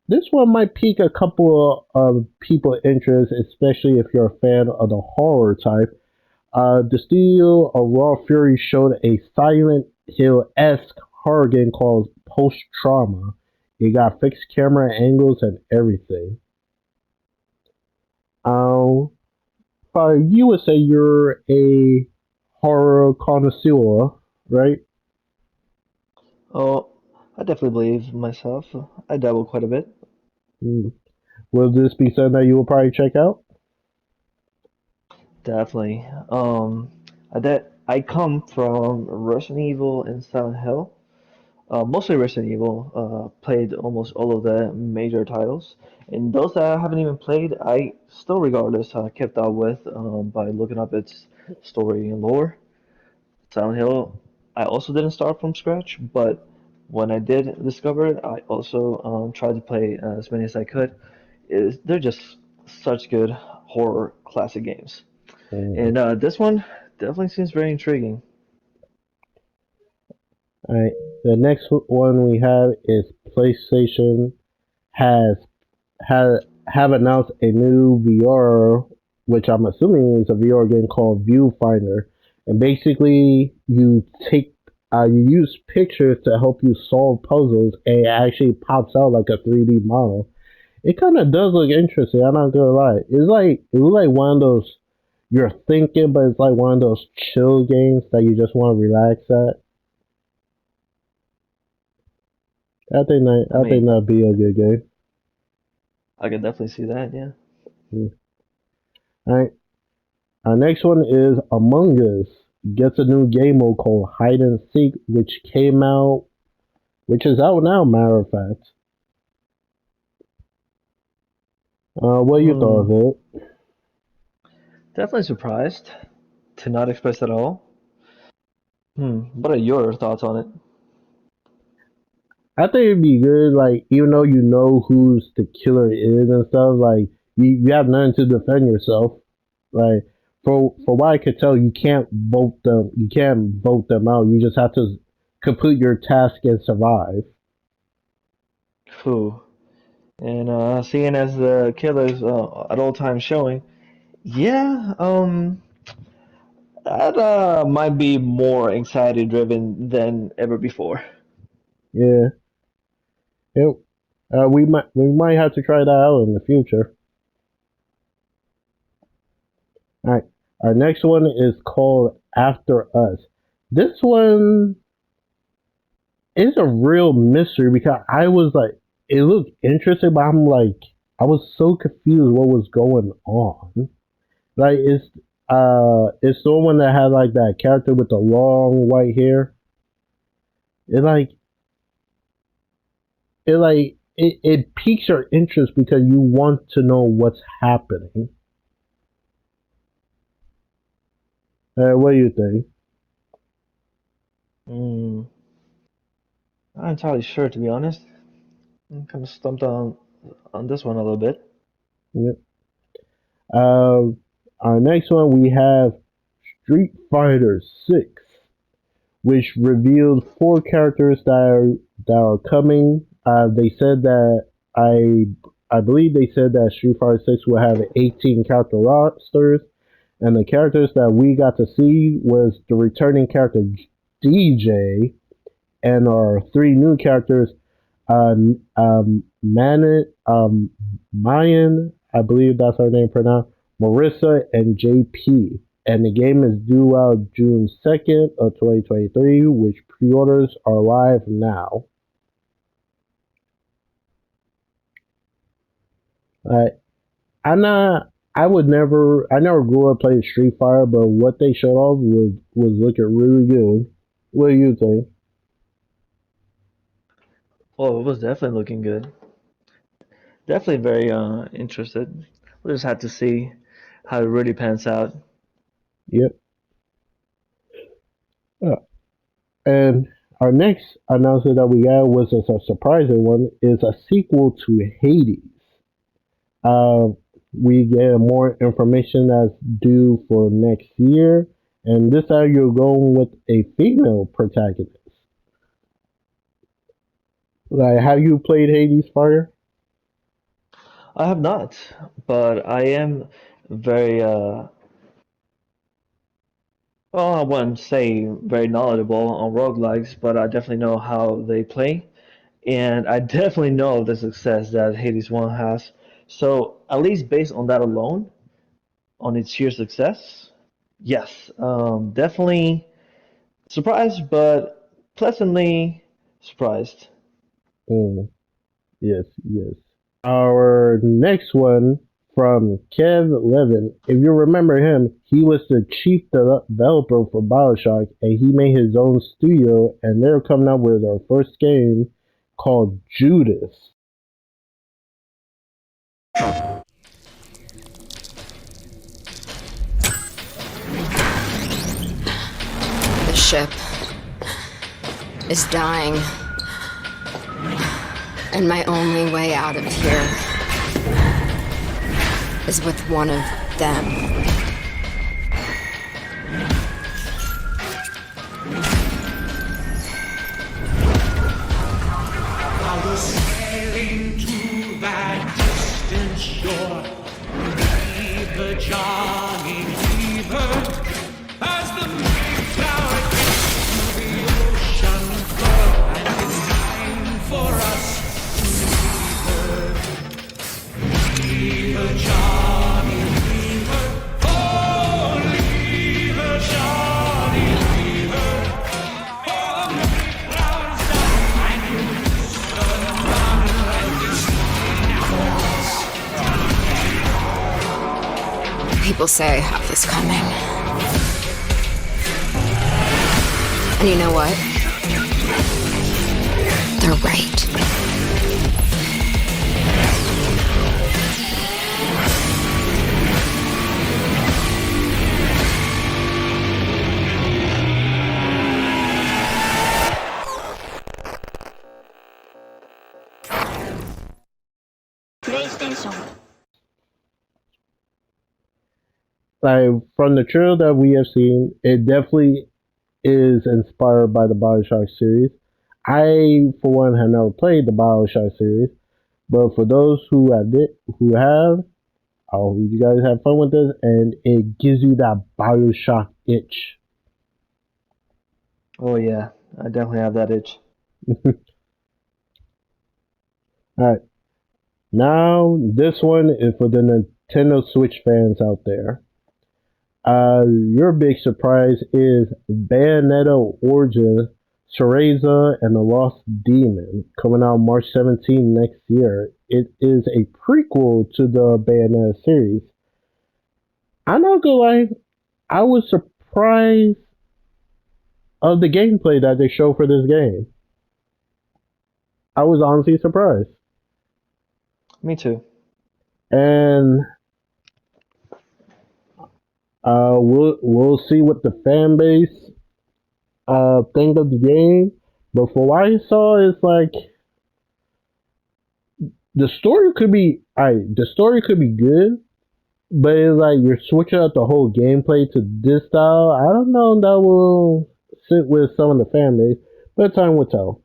this one might pique a couple of people interest, especially if you're a fan of the horror type. The studio of Raw Fury showed a Silent Hill-esque horror game called Post Trauma. It got fixed camera angles and everything. Um, you would say you're a horror connoisseur, right? Oh, I definitely believe myself. I dabble quite a bit. Hmm. Will this be something that you will probably check out? Definitely. I come from Resident Evil and Silent Hill. Mostly Resident Evil. Played almost all of the major titles, and those that I haven't even played, I still regardless kept up with by looking up its story and lore. Silent Hill, I also didn't start from scratch, but when I did discover it, I also tried to play as many as I could. They're just such good horror classic games, Mm. and this one definitely seems very intriguing. Alright. The next one we have is PlayStation has have have announced a new VR, which I'm assuming is a VR game called Viewfinder, and basically you use pictures to help you solve puzzles, and it actually pops out like a 3D model. It kind of does look interesting. I'm not gonna lie. It looks like one of those you're thinking, but it's like one of those chill games that you just want to relax at. I I think mean, that'd be a good game. I can definitely see that. Yeah. Mm. All right. Our next one is Among Us gets a new game mode called Hide and Seek, which is out now. Matter of fact, what you thought Hmm. of it? Definitely surprised to not expect at all. What are your thoughts on it? I think it'd be good. Like, even though you know who's the killer is and stuff, like you have nothing to defend yourself. Like, for what I could tell, you can't vote them. You can't vote them out. You just have to complete your task and survive. Who? And seeing as the killer's at all times showing, yeah, that might be more anxiety driven than ever before. Yeah. Yep. We might have to try that out in the future. All right. Our next one is called After Us. This one is a real mystery because I was like, it looked interesting, but I'm like, I was so confused what was going on. Like, it's the one that had like that character with the long white hair. It like, it piques your interest because you want to know what's happening. What do you think? Mm, not entirely sure to be honest. I'm kind of stumped on this one a little bit. Yeah. Uh, our next one we have Street Fighter 6, which revealed four characters that are coming. They said that I believe they said that Street Fighter 6 will have 18 character rosters, and the characters that we got to see was the returning character DJ, and our three new characters, Mayan, I believe that's her name pronounced, Marissa, and JP. And the game is due out June 2nd of 2023, which pre-orders are live now. I I'm not. I never grew up playing Street Fighter, but what they showed off was looking really good. What do you think? Oh, it was definitely looking good. Definitely very interested. We'll just have to see how it really pans out. Yep. Uh, and our next announcement that we got was a surprising one. Is a sequel to Hades. Uh, we get more information that's due for next year, and this time you're going with a female protagonist. Like, have you played Hades Fire? I have not, but I am very well, I wouldn't say very knowledgeable on roguelikes, but I definitely know how they play, and I definitely know the success that Hades 1 has. So, at least based on that alone, on its sheer success, yes, definitely surprised, but pleasantly surprised. Mm, yes, yes. Our next one from Kev Levin. If you remember him, he was the chief developer for Bioshock, and he made his own studio, and they're coming out with our first game called Judas. The ship is dying, and my only way out of here is with one of them. I was sailing to that distant shore. Fever, Johnny, fever. As the Mayflower gets to the ocean floor, and it's time for us to leave her. Fever, Johnny, fever. Oh, leave her, Johnny, leave her. For the Mayflower's People say I have this coming. And you know what? They're right. Like from the trailer that we have seen, it definitely is inspired by the Bioshock series. I, for one, have never played the Bioshock series, but for those who have, I hope you guys have fun with this, and it gives you that Bioshock itch. Oh yeah, I definitely have that itch. All right, now this one is for the Nintendo Switch fans out there. Your big surprise is Bayonetta Origins, Cereza and the Lost Demon, coming out March 17th next year. It is a prequel to the Bayonetta series. I'm not gonna lie, I was surprised of the gameplay that they show for this game. I was honestly surprised. Me too. And we'll see what the fan base think of the game. But for what I saw, it's like the story could be good, but it's like you're switching up the whole gameplay to this style. I don't know if that will sit with some of the fan base, but time will tell.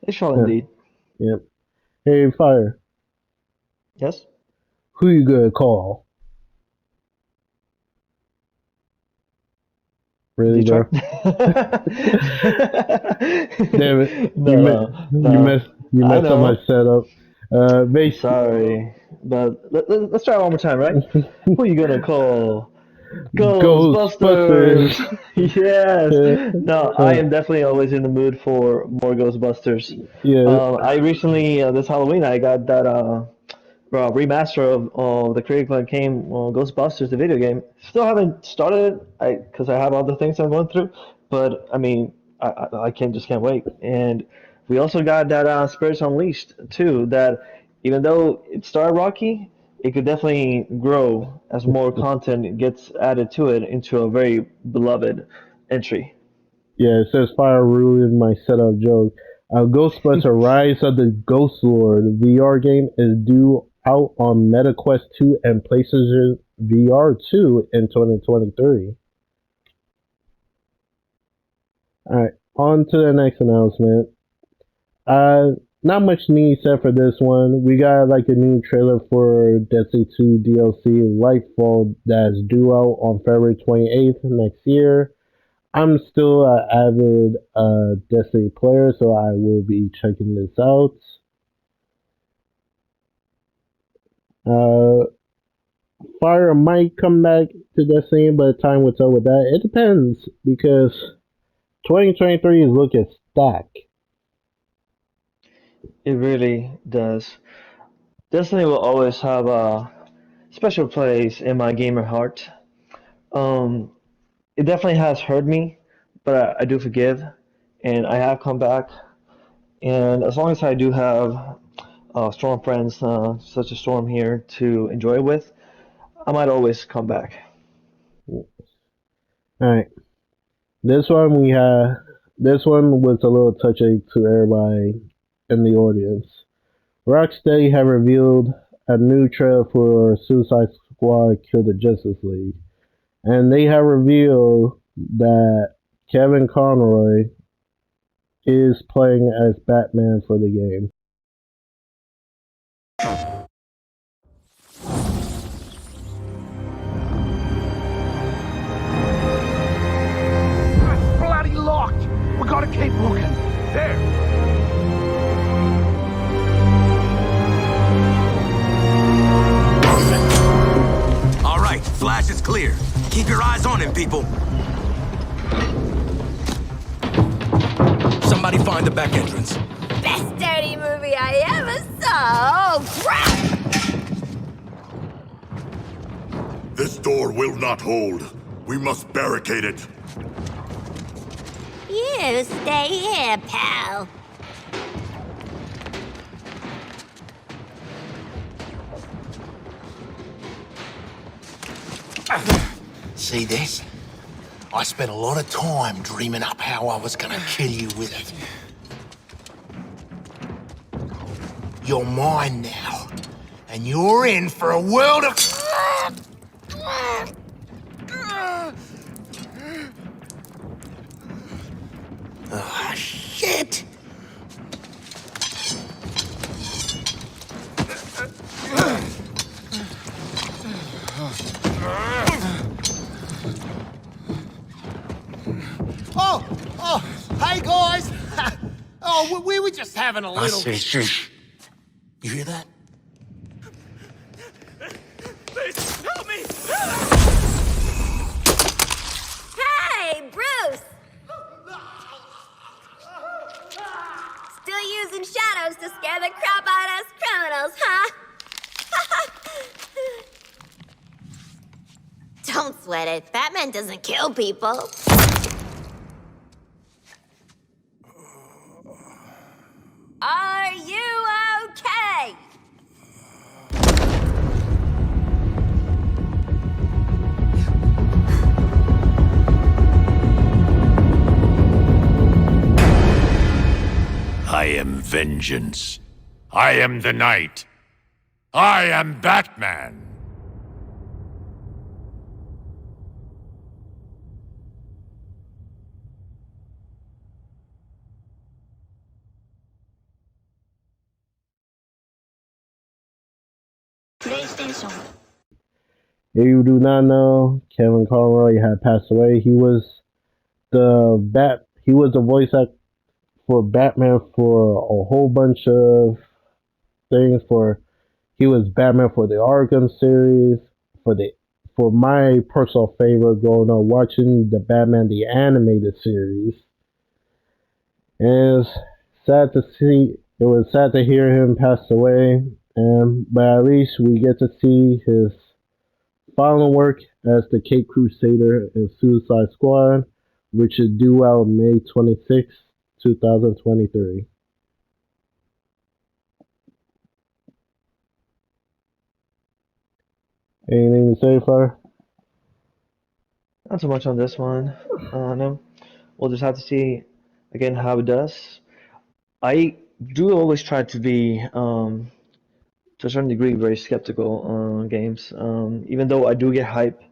It shall Yeah. indeed. Yep. Hey, Fire, Yes? who you gonna call? Really, bro? Detroit? Damn it! No, You no. I messed up my know. setup. I'm Base. sorry. But let's try it one more time, right? Who you gonna call? Ghostbusters. Ghostbusters! Yes! No, I am definitely always in the mood for more Ghostbusters. Yeah, I recently, this Halloween, I got that remaster of the critically acclaimed Ghostbusters, the video game. Still haven't started it, because I have other things I'm going through. But I mean, I can't wait. And we also got that Spirits Unleashed too. That even though it started rocky, it could definitely grow as more content gets added to it into a very beloved entry. yeah. It says fire ruined my setup joke. Ghostbuster Rise of the Ghost Lord VR game is due out on MetaQuest 2 and PlayStation VR 2 in 2023. All right, on to the next announcement. Uh, Not much news said for this one. We got like a new trailer for Destiny 2 DLC Lightfall that's due out on February 28th next year. I'm still an avid Destiny player, so I will be checking this out. Uh, Fire might come back to Destiny, but time will tell with that. It depends because 2023 is looking stacked. It really does. Destiny will always have a special place in my gamer heart. Um, it definitely has hurt me, but I do forgive, and I have come back. And as long as I do have Storm friends such as Storm here to enjoy it with, I might always come back. All right, this one we had. This one was a little touchy to everybody in the audience. Rocksteady have revealed a new trailer for Suicide Squad Kill the Justice League. And they have revealed that Kevin Conroy is playing as Batman for the game. Bloody locked! We gotta keep looking. There! All right, Flash is clear. Keep your eyes on him, people. Somebody find the back entrance. Best dirty movie I ever saw. Oh, crap! This door will not hold. We must barricade it. You stay here, pal. See this? I spent a lot of time dreaming up how I was gonna kill you with it. You're mine now, and you're in for a world of... Ah, shit! Oh, hey guys! Oh, we were just having a little... I see, shush. You hear that? Please, help me! Hey, Bruce! Still using shadows to scare the crap out of us criminals, huh? Don't sweat it. Batman doesn't kill people. Are you okay? I am vengeance. I am the night. I am Batman. If you do not know, Kevin Conroy had passed away. He was the voice act for Batman for a whole bunch of things. He was Batman for the Arkham series, for my personal favorite growing up watching the Batman the Animated Series. And it's sad to see. It was sad to hear him pass away, but at least we get to see his final work as the Cape Crusader in Suicide Squad, which is due out May 26, 2023. Anything to say, Fire? Not so much on this one. No, we'll just have to see again how it does. I do always try to be, to a certain degree, very skeptical on games. Even though I do get hype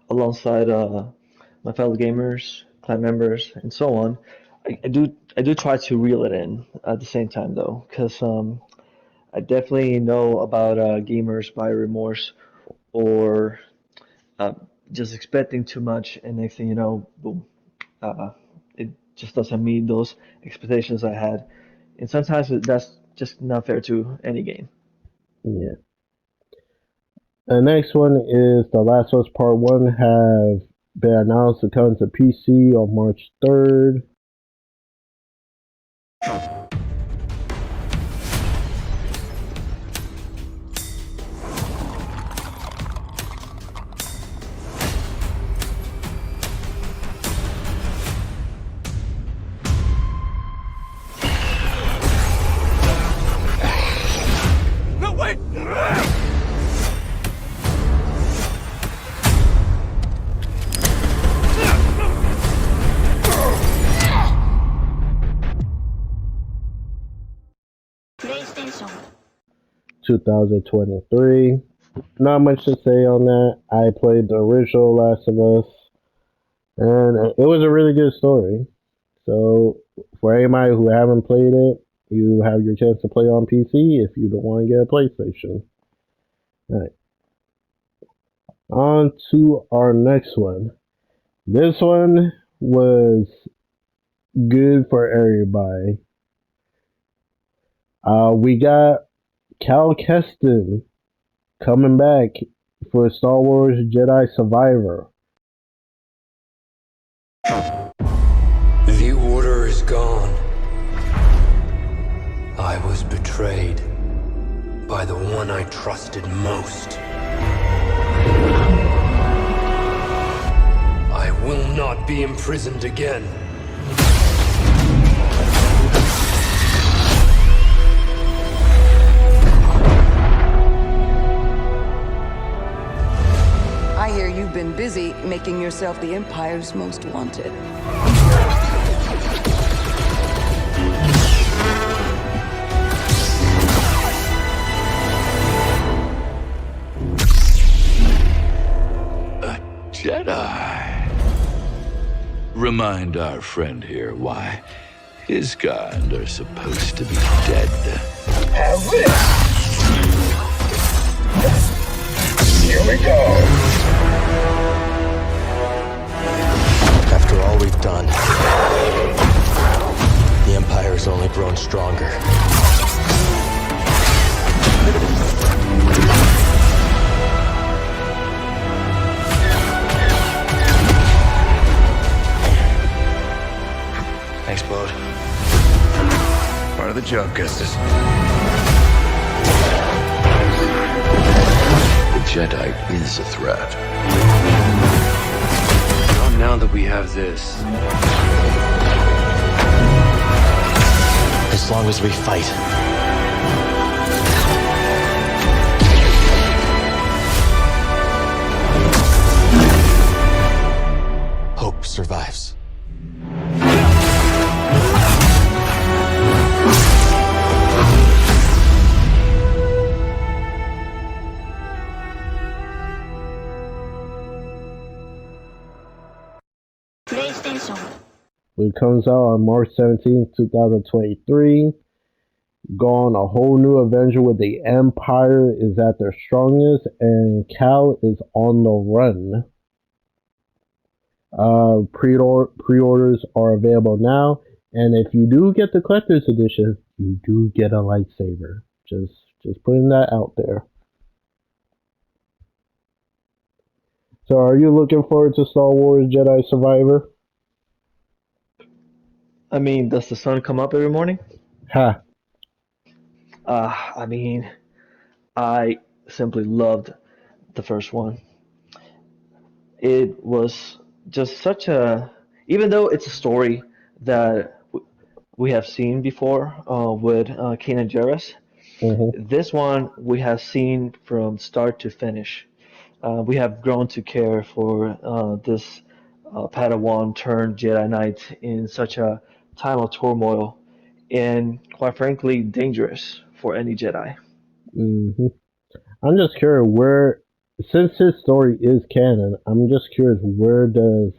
alongside my fellow gamers, clan members, and so on, I do try to reel it in at the same time though, because I definitely know about gamers by remorse or uh, just expecting too much, and next thing you know, boom, uh, it just doesn't meet those expectations I had. And sometimes that's just not fair to any game. Yeah. The next one is The Last of Us Part 1 have been announced to come to PC on March 3rd. No, wait! PlayStation. 2023. Not much to say on that. I played the original Last of Us, and it was a really good story. So, for anybody who haven't played it, you have your chance to play on PC if you don't want to get a PlayStation. Alright. On to our next one. This one was good for everybody. We got Cal Keston coming back for Star Wars Jedi Survivor. The order is gone. I was betrayed by the one I trusted most. I will not be imprisoned again. I hear you've been busy making yourself the Empire's most wanted. Jedi. Remind our friend here why his kind are supposed to be dead. Have this! Here we go! After all we've done, the Empire's only grown stronger. Thanks, Bode. Part of the job, Gustus. The Jedi is a threat. Not now that we have this. As long as we fight. Hope survives. PlayStation. It comes out on March 17th, 2023. Gone a whole new adventure with the Empire is at their strongest, and Cal is on the run. Pre-orders are available now, and if you do get the collector's edition, you do get a lightsaber. Just putting that out there. So, are you looking forward to Star Wars Jedi Survivor? I mean, does the sun come up every morning? Ha. I mean, I simply loved the first one. It was just such a, even though it's a story that we have seen before with Kanan Jarrus, Hmm. this one we have seen from start to finish. We have grown to care for this Padawan turned Jedi Knight in such a time of turmoil and, quite frankly, dangerous for any Jedi. Hmm. I'm just curious where, since his story is canon, I'm just curious where does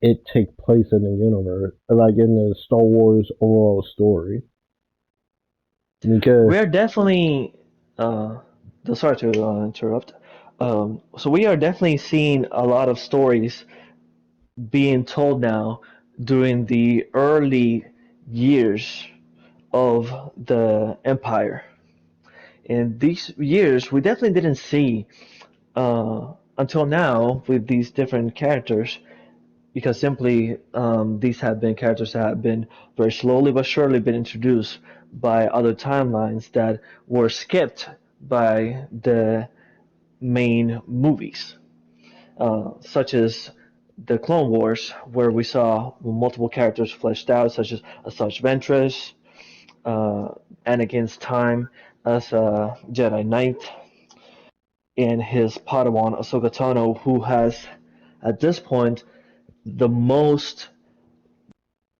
it take place in the universe, like in the Star Wars overall story? Because We are definitely, uh, sorry to interrupt. So we are definitely seeing a lot of stories being told now during the early years of the Empire. In these years, we definitely didn't see until now with these different characters because simply these have been characters that have been very slowly but surely been introduced by other timelines that were skipped by the main movies, such as the Clone Wars, where we saw multiple characters fleshed out, such as Asajj Ventress, uh, Anakin's time as a Jedi Knight, and his Padawan Ahsoka Tano, who has at this point the most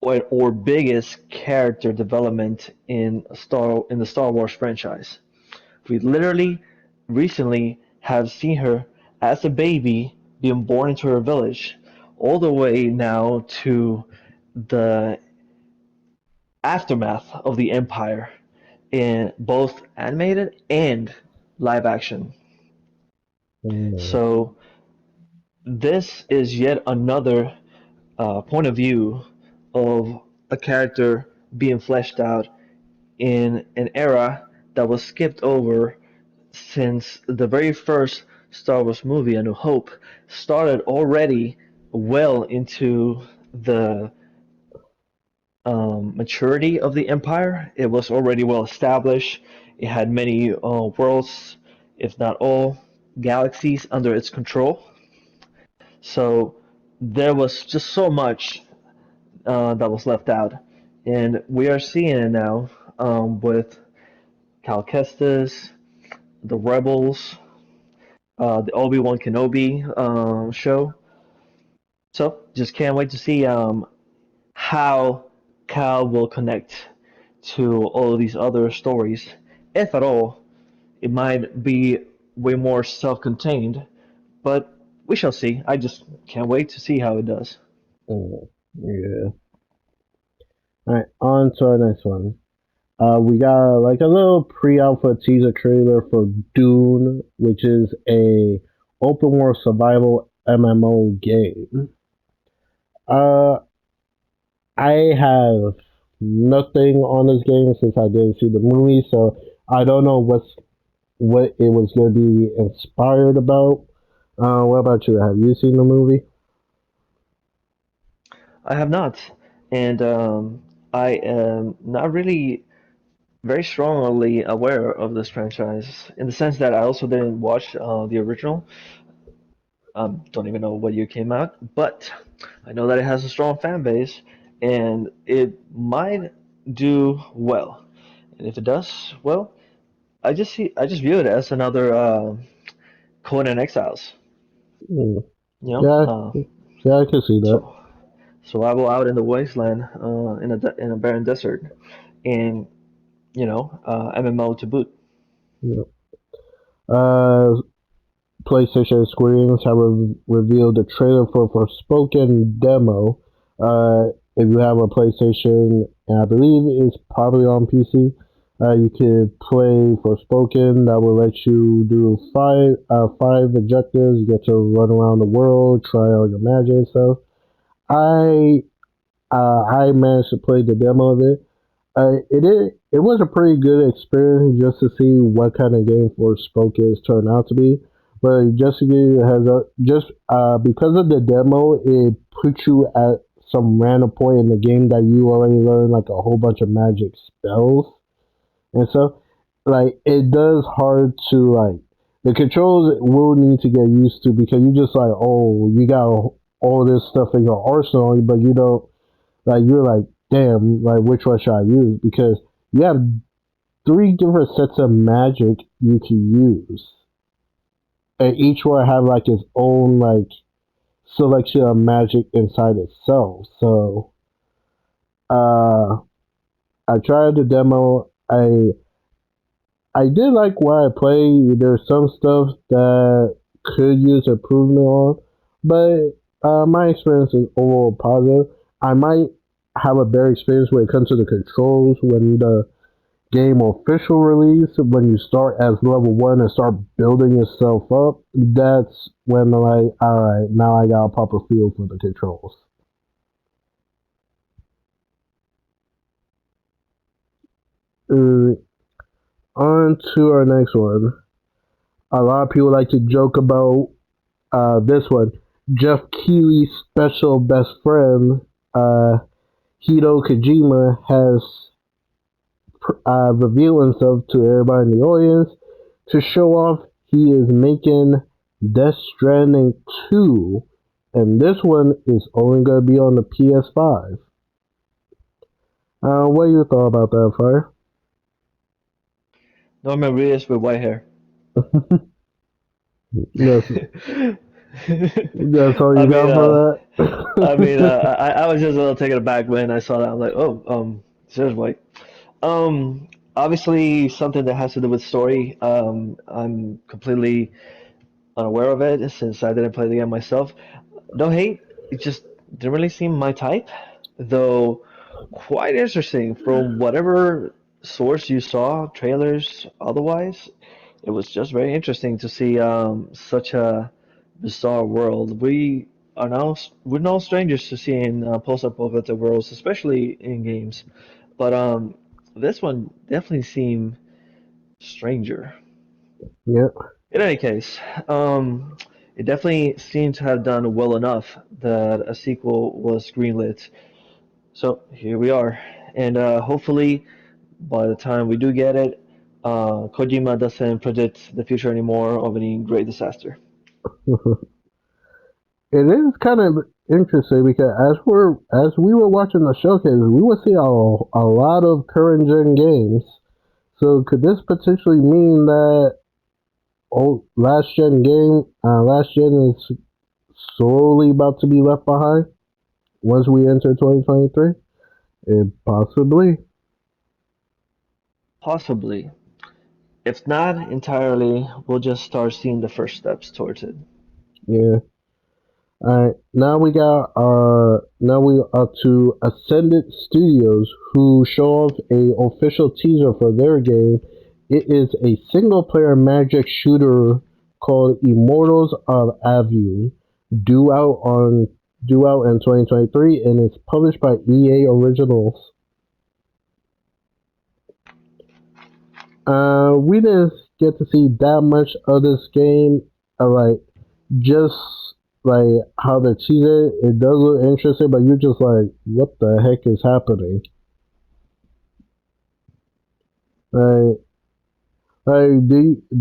or biggest character development in the Star Wars franchise. We literally recently have seen her as a baby being born into her village, all the way now to the aftermath of the Empire in both animated and live action. mm, So this is yet another point of view of a character being fleshed out in an era that was skipped over since the very first Star Wars movie, A New Hope, started already well into the maturity of the Empire. It was already well established. It had many worlds, if not all, galaxies under its control. So there was just so much that was left out. And we are seeing it now with Cal Kestis, the Rebels, the Obi-Wan Kenobi show. So just can't wait to see how Cal will connect to all of these other stories. If at all, it might be way more self-contained, but we shall see. I just can't wait to see how it does. yeah. All right, on to our next one. We got like a little pre-alpha teaser trailer for Dune, which is a open world survival MMO game. Uh, I have nothing on this game since I didn't see the movie, so I don't know what it was going to be inspired about. What about you? Have you seen the movie? I have not, and I am not really very strongly aware of this franchise in the sense that I also didn't watch the original. Don't even know what year it came out, but I know that it has a strong fan base and it might do well. And if it does well, I just view it as another Conan Exiles. Mm, You know, yeah, yeah, I can see that. so survival out in the wasteland, in a barren desert, and MMO to boot. Yeah. Uh, PlayStation and Square Enix have revealed the trailer for Forspoken demo. If you have a PlayStation, and I believe it's probably on PC, you could play Forspoken. That will let you do five objectives. You get to run around the world, try all your magic and stuff. I I managed to play the demo of it. It was a pretty good experience just to see what kind of game Forspoken is turned out to be. But just to give you a heads up, just because of the demo, it puts you at some random point in the game that you already learned like a whole bunch of magic spells and stuff. Like it does hard to like the controls will need to get used to because you just like oh you got all this stuff in your arsenal, but you don't like you're like damn like which one should I use because you have three different sets of magic you can use and each one have like its own like selection of magic inside itself. So I tried the demo. I did like what I played. There's some stuff that could use improvement on, but my experience is overall positive. I might have a better experience when it comes to the controls when the game official release. When you start as level one and start building yourself up, that's when like, all right, now I got a proper feel for the controls. Uh, on to our next one. A lot of people like to joke about this one. Jeff Keighley's special best friend, Hideo Kojima, has revealed himself to everybody in the audience to show off he is making Death Stranding 2, and this one is only going to be on the PS5. What do you thought about that, Fire? Norman Reedus with white hair. That's, that's all you got for that? I was just a little taken aback when I saw that. I'm like, oh, there's white. Obviously something that has to do with story. I'm completely unaware of it since I didn't play the game myself. No hate, it just didn't really seem my type, though quite interesting from whatever source you saw, trailers, otherwise. It was just very interesting to see such a bizarre world. We're no strangers to seeing post-apocalyptic worlds, especially in games, but this one definitely seemed stranger. Yep. In any case, it definitely seemed to have done well enough that a sequel was greenlit. So here we are, and hopefully by the time we do get it, Kojima doesn't predict the future anymore of any great disaster. It is kind of interesting because as we were watching the showcase, we would see a lot of current gen games. So could this potentially mean that last gen is slowly about to be left behind once we enter 2023? Possibly. Possibly. If not entirely, we'll just start seeing the first steps towards it. Yeah. Alright, now we are to Ascendant Studios who show off a official teaser for their game. It is a single player magic shooter called Immortals of Avium, due out in 2023 and it's published by EA Originals. We didn't get to see that much of this game. Like just like how they cheat it does look interesting, but you're just like, what the heck is happening? Do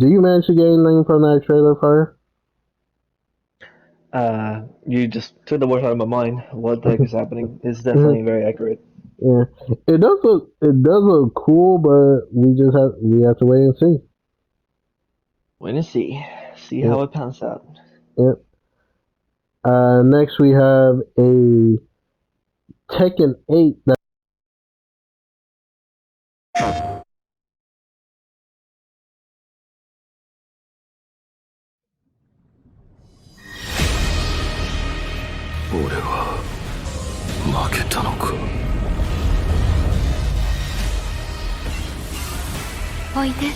you manage to get anything from that trailer, Fire? You just took the words out of my mind. What the heck is happening? It's definitely very accurate. Yeah, it does look cool, but we have to wait and see. Wait and see how it pans out. Yep. Next we have a Tekken 8 that 俺は負けたのか。おいで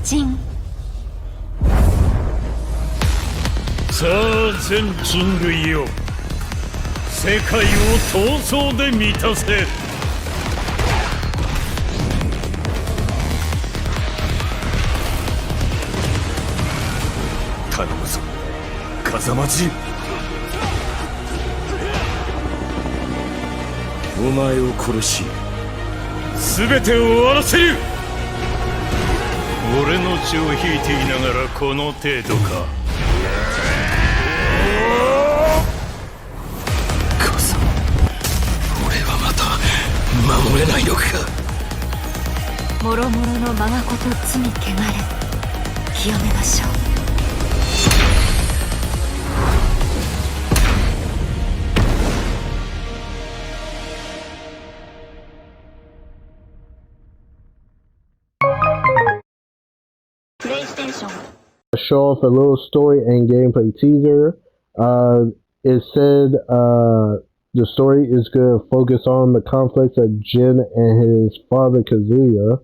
ジンさあ全人類よ、世界を闘争で満たせ。風待ち。お前を殺し、全てを終わらせる。俺の血を引いていながらこの程度か。こそ俺はまた守れないのか。もろもろの我がこと罪汚れ清めましょう。Show off a little story and gameplay teaser. It said the story is going to focus on the conflicts of Jin and his father Kazuya,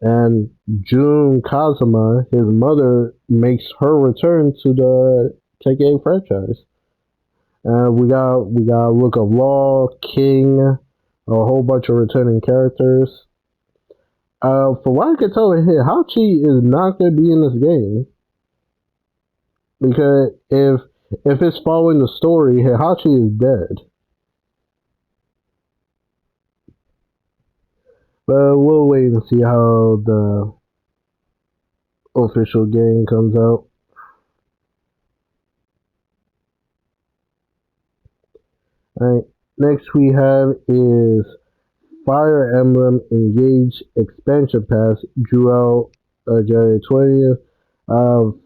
and Jun Kazuma, his mother, makes her return to the Tekken franchise. We got a look of Law, King, a whole bunch of returning characters. From what I can tell, Hihachi is not going to be in this game. Because if it's following the story, Hihachi is dead. But we'll wait and see how the official game comes out. Alright, next we have is Fire Emblem Engage Expansion Pass, drew out January 20th.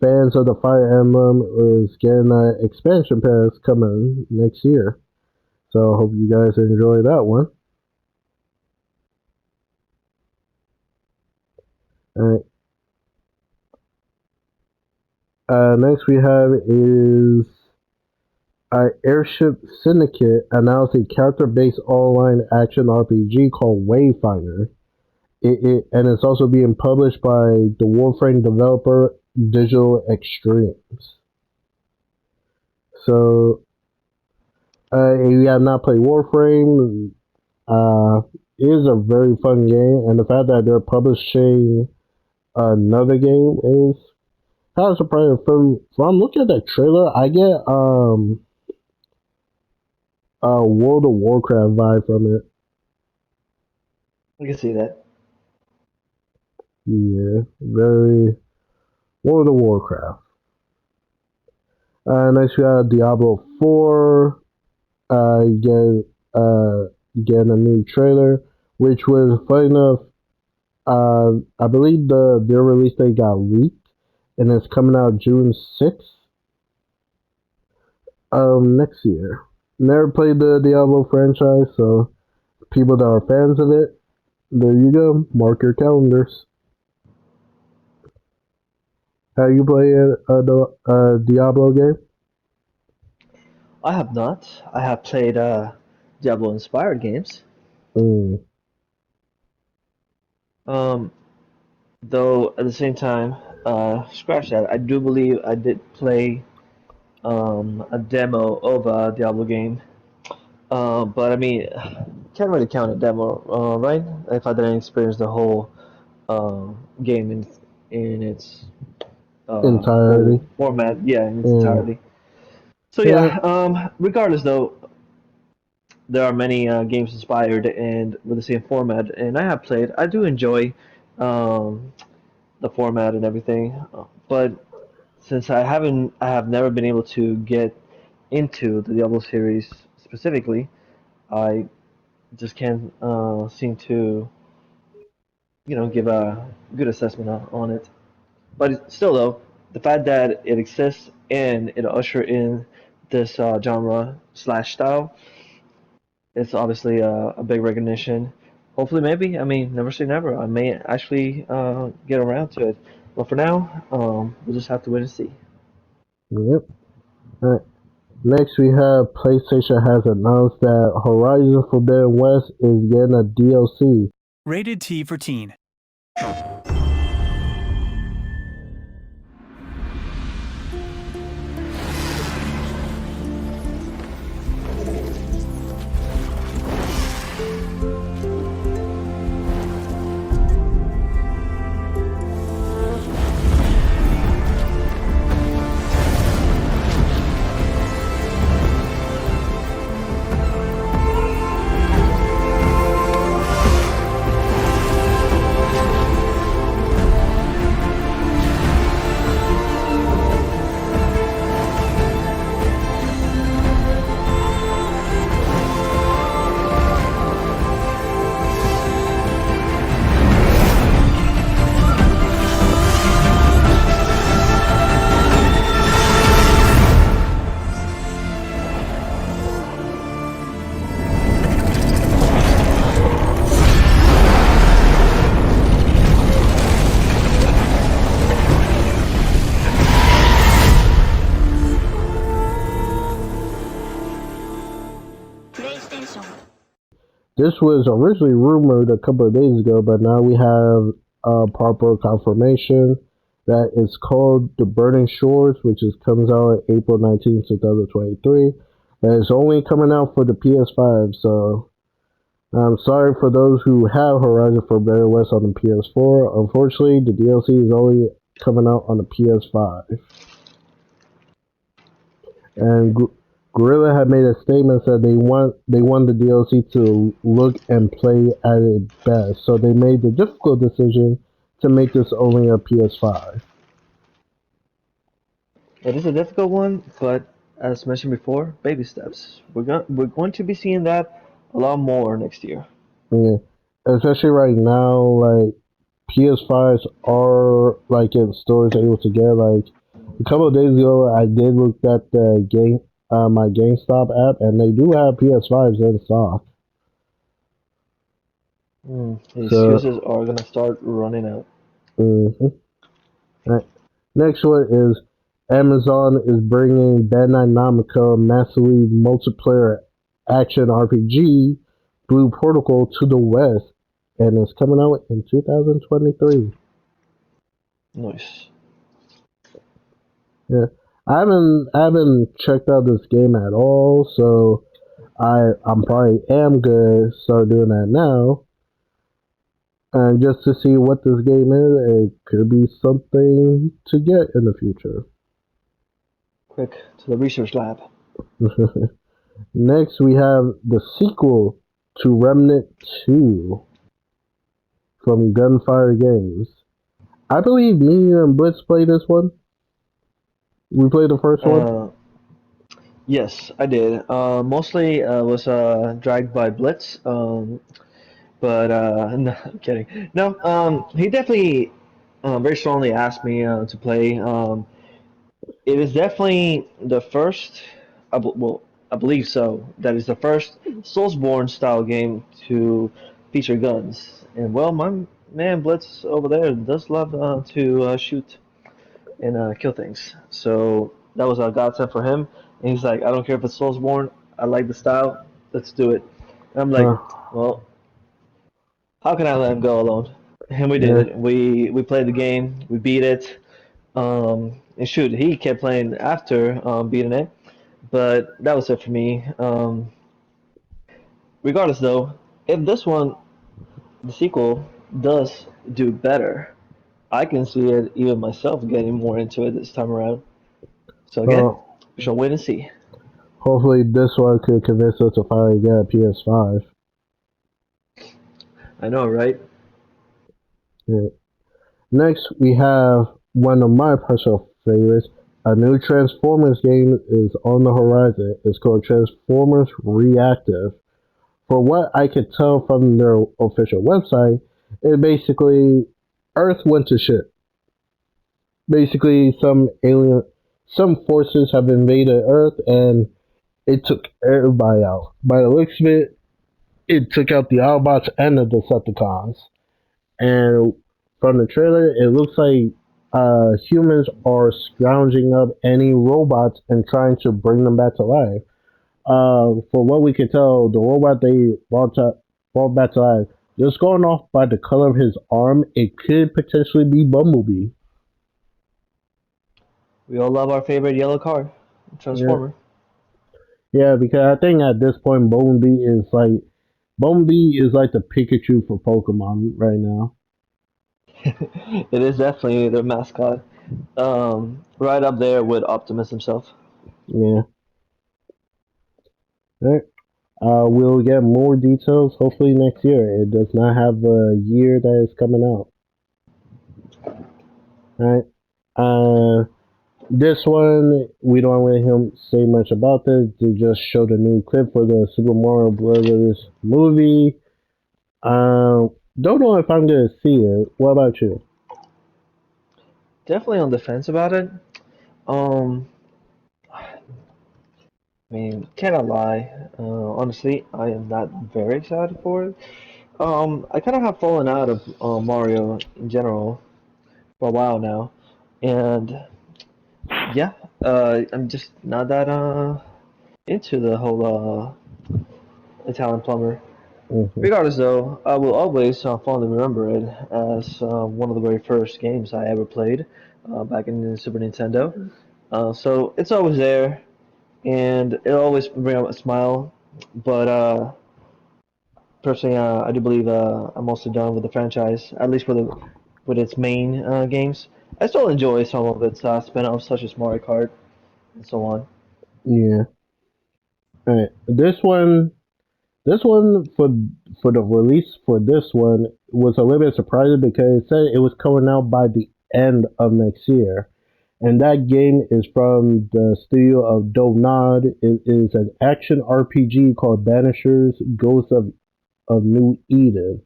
Fans of the Fire Emblem is getting an expansion pass coming next year. So I hope you guys enjoy that one. Alright. Next we have is Airship Syndicate announced a character-based online action RPG called Wayfinder. And it's also being published by the Warframe developer Digital Extremes. So, if you have not played Warframe, it is a very fun game, and the fact that they're publishing another game is kind of surprising. From looking at that trailer, I get a World of Warcraft vibe from it. I can see that. Yeah, very World of Warcraft. Next we got Diablo 4. Getting a new trailer, which was funny enough. I believe their release date got leaked, and it's coming out June 6th. Next year. Never played the Diablo franchise, so people that are fans of it, there you go. Mark your calendars. Have you played a Diablo game? I have not. I have played Diablo-inspired games. Though at the same time, scratch that. I do believe I did play a demo of a Diablo game. But I mean, can't really count a demo, right? If I didn't experience the whole game in its entirety format, in its entirety. So regardless though, there are many games inspired and with the same format, and I have played. I do enjoy the format and everything, but since I have never been able to get into the Diablo series specifically, I just can't seem to, give a good assessment on it. But still, though, the fact that it exists and it usher in this genre / style, it's obviously a big recognition. Hopefully, maybe, I mean, never say never. I may actually get around to it. But for now, we'll just have to wait and see. Yep. Alright. Next, we have PlayStation has announced that Horizon Forbidden West is getting a DLC. Rated T for teen. This was originally rumored a couple of days ago, but now we have proper confirmation that it's called The Burning Shores, which comes out April 19th, 2023. But it's only coming out for the PS5, so I'm sorry for those who have Horizon Forbidden West on the PS4. Unfortunately, the DLC is only coming out on the PS5. And Gorilla had made a statement that they want the DLC to look and play at its best, so they made the difficult decision to make this only a PS5. It is a difficult one, but as mentioned before, baby steps. We're going to be seeing that a lot more next year. Yeah, especially right now, like PS5s are like in stores able to get like a couple of days ago. I did look at the my GameStop app, and they do have PS5s in stock. The So. excuses are gonna start running out. Mhm. Right. Next one is Amazon is bringing Bandai Namco massively multiplayer action RPG Blue Protocol to the West, and it's coming out in 2023. Nice. Yeah, I haven't checked out this game at all, so I'm probably am gonna start doing that now, and just to see what this game is. It could be something to get in the future. Quick to the research lab. Next, we have the sequel to Remnant 2 from Gunfire Games. I believe me and Blitz played this one. We played the first one. Uh, yes, I did. Mostly was dragged by Blitz. But no, I'm kidding. No, he definitely very strongly asked me to play. It is definitely the first, well, I believe so. That is the first Soulsborne style game to feature guns. And well, my man Blitz over there does love to shoot and kill things. So that was a godsend for him. And he's like, I don't care if it's Soulsborne. I like the style. Let's do it. And I'm like, Uh, well, how can I let him go alone? And we did yeah. it. We played the game. We beat it. And shoot, he kept playing after beating it. But that was it for me. Regardless, though, if this one, the sequel, does do better, I can see it even myself getting more into it this time around. So again, Uh, we shall wait and see. Hopefully, this one could convince us to finally get a PS5. I know, right? Yeah. Next, we have one of my personal favorites. A new Transformers game is on the horizon. It's called Transformers Reactive. For what I could tell from their official website, it basically Earth went to shit. Basically, some forces have invaded Earth, and it took everybody out. By the looks of it, it took out the Autobots and the Decepticons. And from the trailer, it looks like humans are scrounging up any robots and trying to bring them back to life. For what we can tell, the robot they brought back to life, just going off by the color of his arm, it could potentially be Bumblebee. We all love our favorite yellow car, Yeah, Transformer. yeah, because I think at this point, Bumblebee is like the Pikachu for Pokemon right now. It is definitely their mascot. Right up there with Optimus himself. Yeah. Alright. We'll get more details hopefully next year. It does not have a year that is coming out. Alright. Uh, this one, we don't really say much about this. They just showed a new clip for the Super Mario Brothers movie. Don't know if I'm gonna see it. What about you? Definitely on the fence about it. Um, I mean, cannot lie. Honestly, I am not very excited for it. I kind of have fallen out of Mario in general for a while now, and yeah, I'm just not that into the whole Italian plumber. Hmm. Regardless, though, I will always fondly remember it as one of the very first games I ever played back in the Super Nintendo. So it's always there, and it always brings out a smile. But personally, I do believe I'm mostly done with the franchise, at least with its main games. I still enjoy some of its spin-offs, such as Mario Kart and so on. Yeah. Alright. This one for the release for this one was a little bit surprising because it said it was coming out by the end of next year. And that game is from the studio of Donod. It is an action RPG called Banishers Ghosts of New Eden.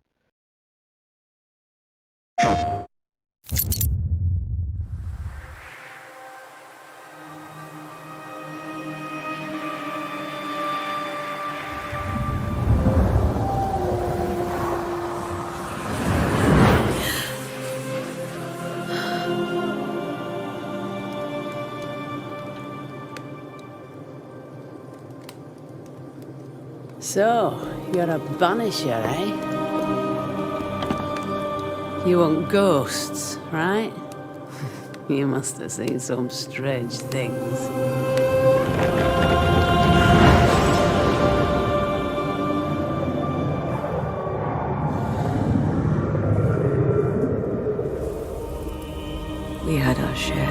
So, you're a banisher, eh? You want ghosts, right? You must have seen some strange things. We had our share.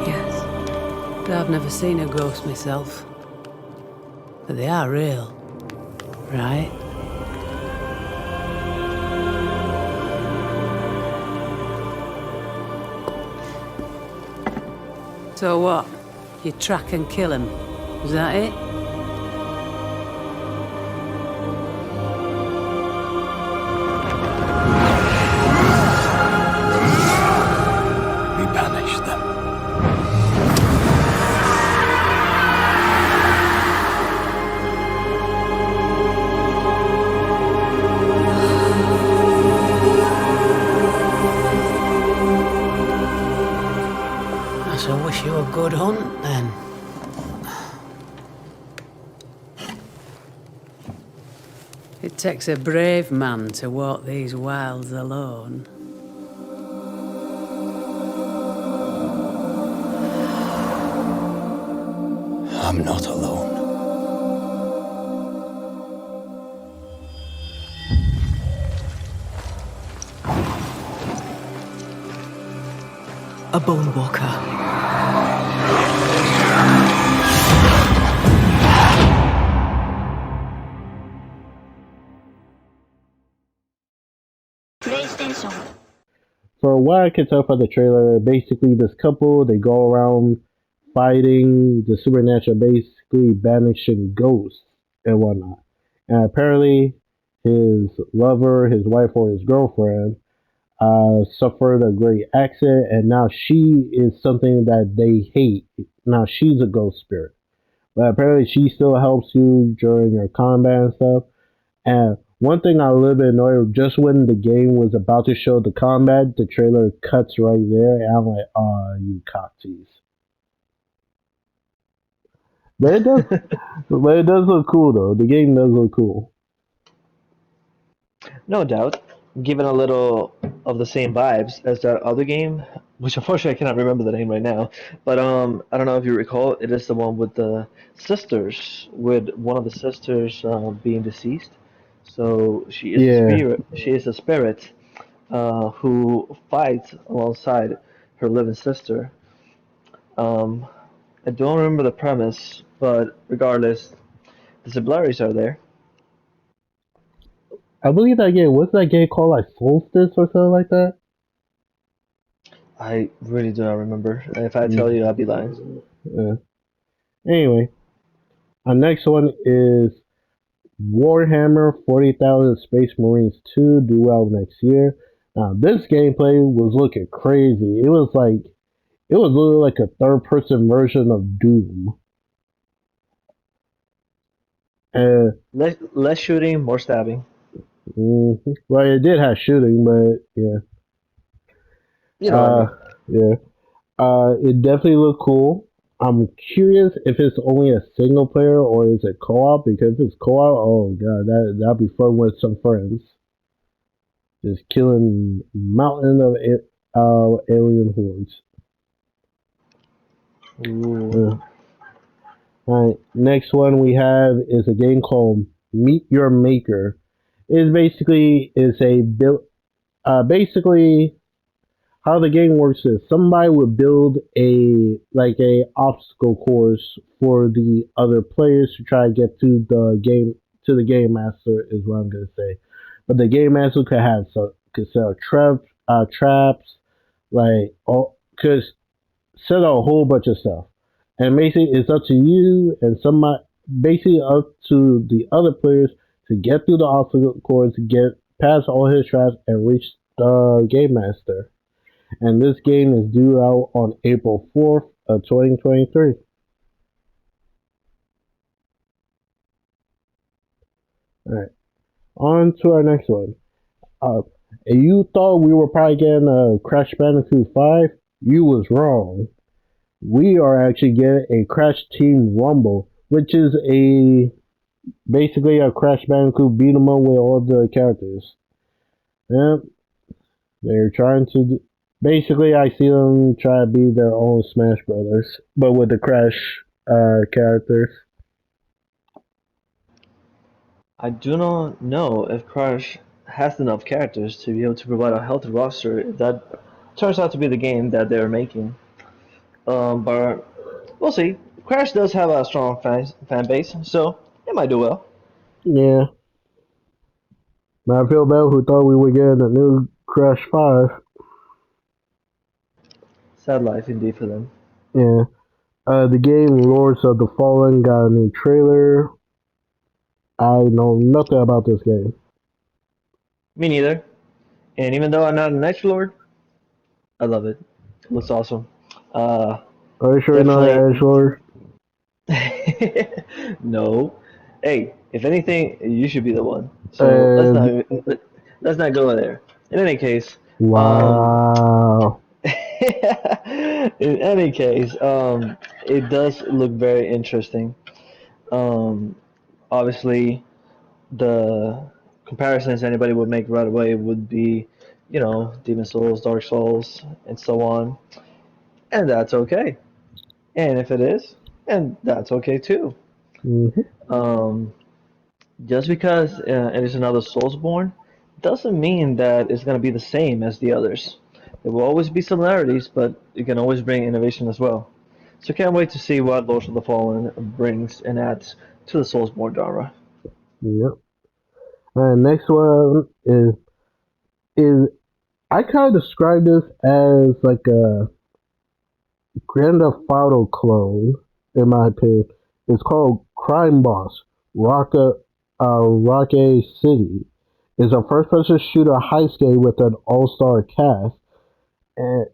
Yes. But I've never seen a ghost myself. But they are real, right? So what? You track and kill him? Is that it? We banish them. I shall wish you a good hunt, then. It takes a brave man to walk these wilds alone. I'm not alone. A bone walker. PlayStation. For what I can tell from the trailer, basically this couple they go around fighting the supernatural, basically banishing ghosts and whatnot. And apparently, his lover, his wife, or his girlfriend suffered a great accident, and now she is something that they hate. Now she's a ghost spirit, but apparently she still helps you during your combat and stuff. And one thing I was a little bit annoyed, just when the game was about to show the combat, the trailer cuts right there, and I'm like, "Ah, you cock tease." But it does, but it does look cool though. The game does look cool. No doubt, given a little of the same vibes as that other game, which unfortunately I cannot remember the name right now. But I don't know if you recall, it is the one with the sisters, with one of the sisters being deceased. So she is a Yeah, spirit. She is a spirit who fights alongside her living sister. Um, I don't remember the premise, but regardless, the similarities are there. I believe that game. What's that game called? Like Solstice or something like that. I really do not remember. And if I tell you, I'll be lying. Yeah. Anyway, our next one is Warhammer 40,000 Space Marines 2 due out next year. Now, this gameplay was looking crazy. It was literally like a third person version of Doom. And Less shooting, more stabbing. well, it did have shooting, but yeah, You know what I mean. yeah, it definitely looked cool. I'm curious if it's only a single player or is it co-op. Because if it's co-op, oh god, that'd be fun with some friends, just killing mountain of alien hordes. Ooh. All right, next one we have is a game called Meet Your Maker. It's basically is a build. Basically, how the game works is somebody would build a obstacle course for the other players to try to get to the game master is what I'm gonna say. But the game master could sell traps, like all could set out a whole bunch of stuff. And basically it's up to you and somebody basically up to the other players to get through the obstacle course, get past all his traps and reach the game master. And this game is due out on April 4th of 2023. Alright, on to our next one. And you thought we were probably getting a Crash Bandicoot 5? You was wrong. We are actually getting a Crash Team Rumble, which is basically a Crash Bandicoot beat 'em up with all the characters. Yep, they're trying to. Basically, I see them try to be their own Smash Brothers, but with the Crash characters. I do not know if Crash has enough characters to be able to provide a healthy roster if that turns out to be the game that they're making. But we'll see. Crash does have a strong fan base, so it might do well. Yeah, I feel bad who thought we were getting a new Crash 5. Sad life indeed for them. Yeah. The game Lords of the Fallen got a new trailer. I know nothing about this game. Me neither. And even though I'm not an edgelord, I love it. It looks awesome. Are you sure you're not an Definitely. edgelord? No. Hey, if anything, you should be the one. So And let's not go there. In any case, wow. in any case, it does look very interesting. Um, Obviously, the comparisons anybody would make right away would be, Demon Souls, Dark Souls, and so on, and that's okay. And if it is, and that's okay too. Mm-hmm. Um, just because it is another Soulsborne doesn't mean that it's going to be the same as the others. There will always be similarities, but it can always bring innovation as well. So can't wait to see what Lords of the Fallen brings and adds to the Soulsborne genre. Yep. Next one is I kind of describe this as like a Grand Theft Auto clone, in my opinion. It's called Crime Boss Rocket City. It's a first-person shooter heist game with an all-star cast, and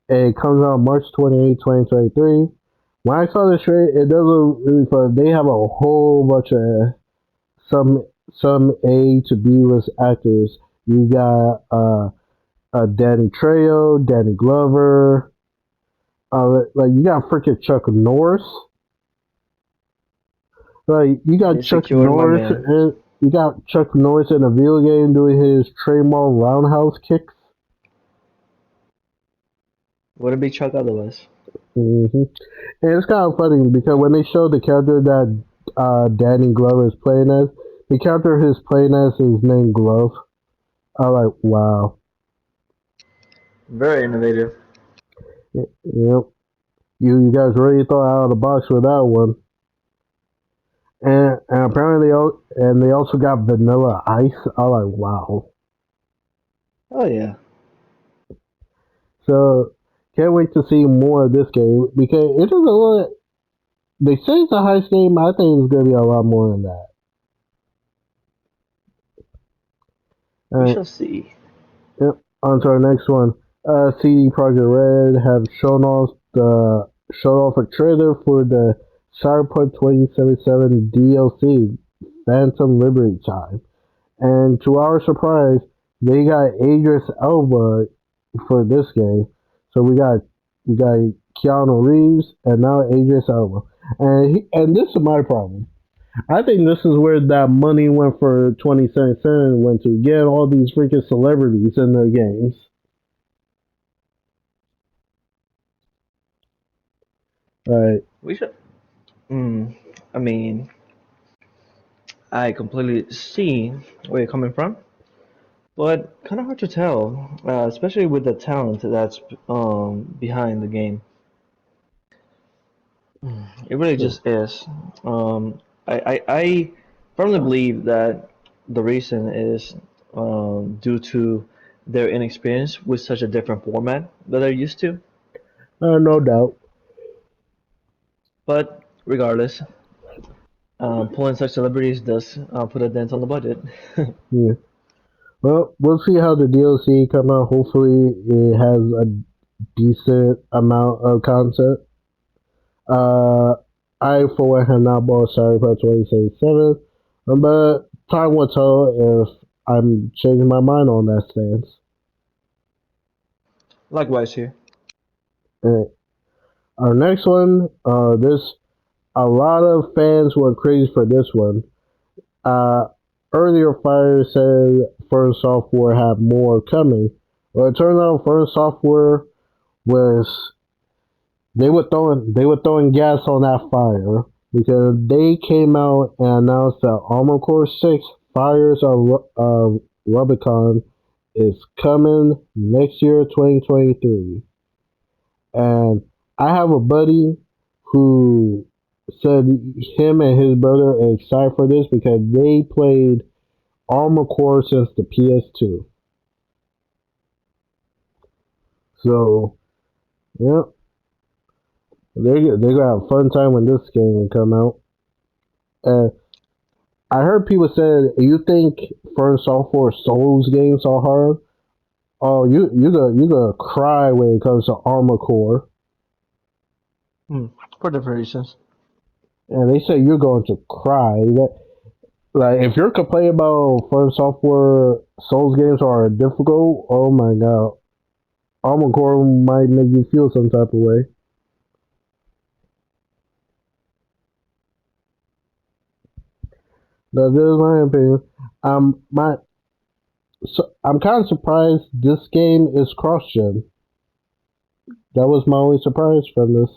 it comes out March 28, 2023. When I saw this trailer, it does look really fun. They have a whole bunch of some some A to B list actors. You got Danny Trejo, Danny Glover, like you got freaking Chuck Norris. Like you got They Chuck secured my Norris man. and you got Chuck Norris in a video game doing his trademark roundhouse kicks. Wouldn't be Chuck otherwise. hmm And it's kind of funny because when they show the character that Danny Glover is playing as, the character he's playing as is named Glove. I'm like, wow. Very innovative. Yep. You guys really thought out of the box with that one. And apparently they also got Vanilla Ice. I'm like, wow. Oh yeah. So can't wait to see more of this game because it is a little. They say it's a heist game. I think it's gonna be a lot more than that. All We right. shall see. Yep. On to our next one. CD Projekt Red have shown off a trailer for the Cyberpunk 2077 DLC, Phantom Liberty Time, and to our surprise, they got Idris Elba for this game. So we got Keanu Reeves, and now Idris Elba. And this is my problem. I think this is where that money went for 2077 went to get all these freaking celebrities in their games. Right. We should. I mean, I completely see where you're coming from, but kind of hard to tell, especially with the talent that's behind the game. It really just is. I firmly believe that the reason is due to their inexperience with such a different format that they're used to. No doubt. But regardless, pulling such celebrities does put a dent on the budget. Yeah. Well, we'll see how the DLC come out. Hopefully, it has a decent amount of content. Uh, I, for one, have not bought Cyberpunk 2077, but time will tell if I'm changing my mind on that stance. Likewise here. Alright. Our next one, this a lot of fans were crazy for this one. Earlier, Fire said Fern Software had more coming. Well, it turned out Fern Software was they were throwing gas on that fire because they came out and announced that Armored Core 6 Fires of Rubicon is coming next year, 2023. And I have a buddy who said him and his brother are excited for this because they played Armored Core since the PS2. So, yeah, they're gonna have a fun time when this game come out. And I heard people say, "You think Fern Software Souls games are hard? Oh, you gonna cry when it comes to Armored Core." For different reasons. And they say you're going to cry. Like, if you're complaining about Fern Software Souls games are difficult, oh my god. Armored Core might make you feel some type of way. That's just my opinion. I'm kind of surprised this game is cross-gen. That was my only surprise from this.